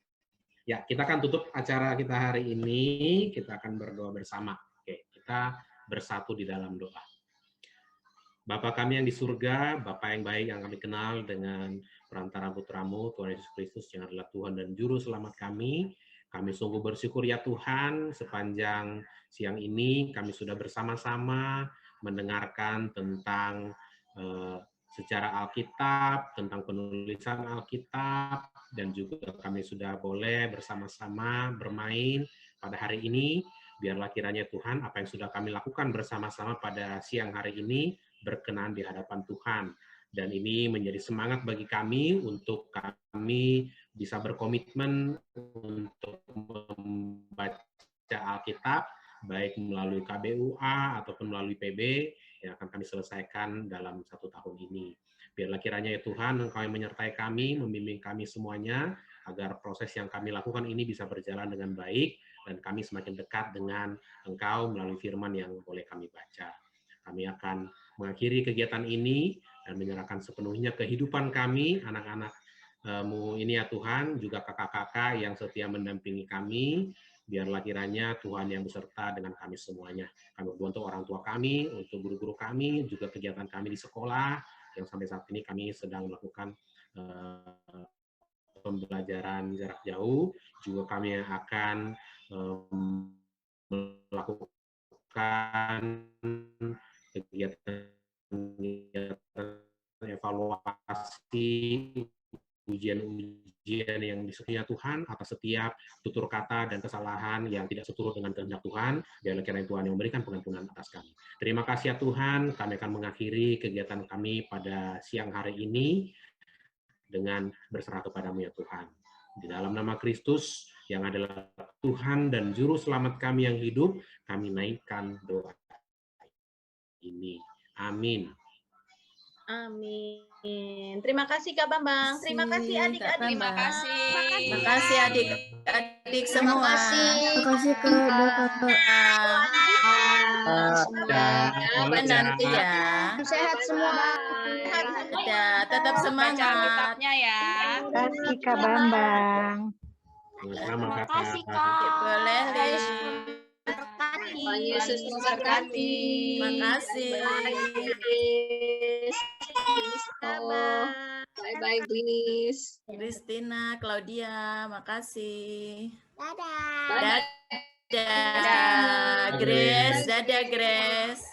Ya, kita akan tutup acara kita hari ini, kita akan berdoa bersama. Oke, kita bersatu di dalam doa. Bapa kami yang di surga, Bapa yang baik yang kami kenal dengan perantara putramu, Tuhan Yesus Kristus yang adalah Tuhan dan Juru Selamat kami. Kami sungguh bersyukur ya Tuhan, sepanjang siang ini kami sudah bersama-sama mendengarkan tentang secara Alkitab, tentang penulisan Alkitab, dan juga kami sudah boleh bersama-sama bermain pada hari ini. Biarlah kiranya Tuhan, apa yang sudah kami lakukan bersama-sama pada siang hari ini berkenan di hadapan Tuhan. Dan ini menjadi semangat bagi kami untuk kami bisa berkomitmen untuk membaca Alkitab, baik melalui KBUA ataupun melalui PB, yang akan kami selesaikan dalam 1 tahun ini. Biarlah kiranya ya Tuhan, Engkau yang menyertai kami, membimbing kami semuanya, agar proses yang kami lakukan ini bisa berjalan dengan baik, dan kami semakin dekat dengan Engkau melalui firman yang boleh kami baca. Kami akan mengakhiri kegiatan ini, dan menyerahkan sepenuhnya kehidupan kami, anak-anak-Mu ini ya Tuhan, juga kakak-kakak yang setia mendampingi kami. Biarlah kiranya Tuhan yang beserta dengan kami semuanya. Kami berdoa untuk orang tua kami, untuk guru-guru kami, juga kegiatan kami di sekolah, yang sampai saat ini kami sedang melakukan pembelajaran jarak jauh. Juga kami yang akan melakukan kegiatan evaluasi, ujian-ujian yang disukai Tuhan atas setiap tutur kata dan kesalahan yang tidak seturut dengan kehendak Tuhan. Biarlah kiranya Tuhan yang memberikan pengampunan atas kami. Terima kasih ya Tuhan, kami akan mengakhiri kegiatan kami pada siang hari ini dengan berserah kepadamu ya Tuhan. Di dalam nama Kristus yang adalah Tuhan dan Juru Selamat kami yang hidup, kami naikkan doa ini. Amin. Amin. Terima kasih Kak Bambang. Terima kasih adik-adik. Terima kasih. Terima kasih adik-adik semua. Terima kasih Kak. Sampai nanti ya. Sehat semua. Dadah, tetap Baca semangat. Alkitabnya ya. Terima kasih Kak Bambang. Terima kasih Kak. Boleh, Lis. Tuhan Yesus memberkati. Makasih. Bye-bye, Glis. Christina, Claudia, makasih. Dadah. Dadah, Grace. Dadah, Grace.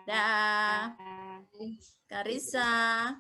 Dadah. Karissa.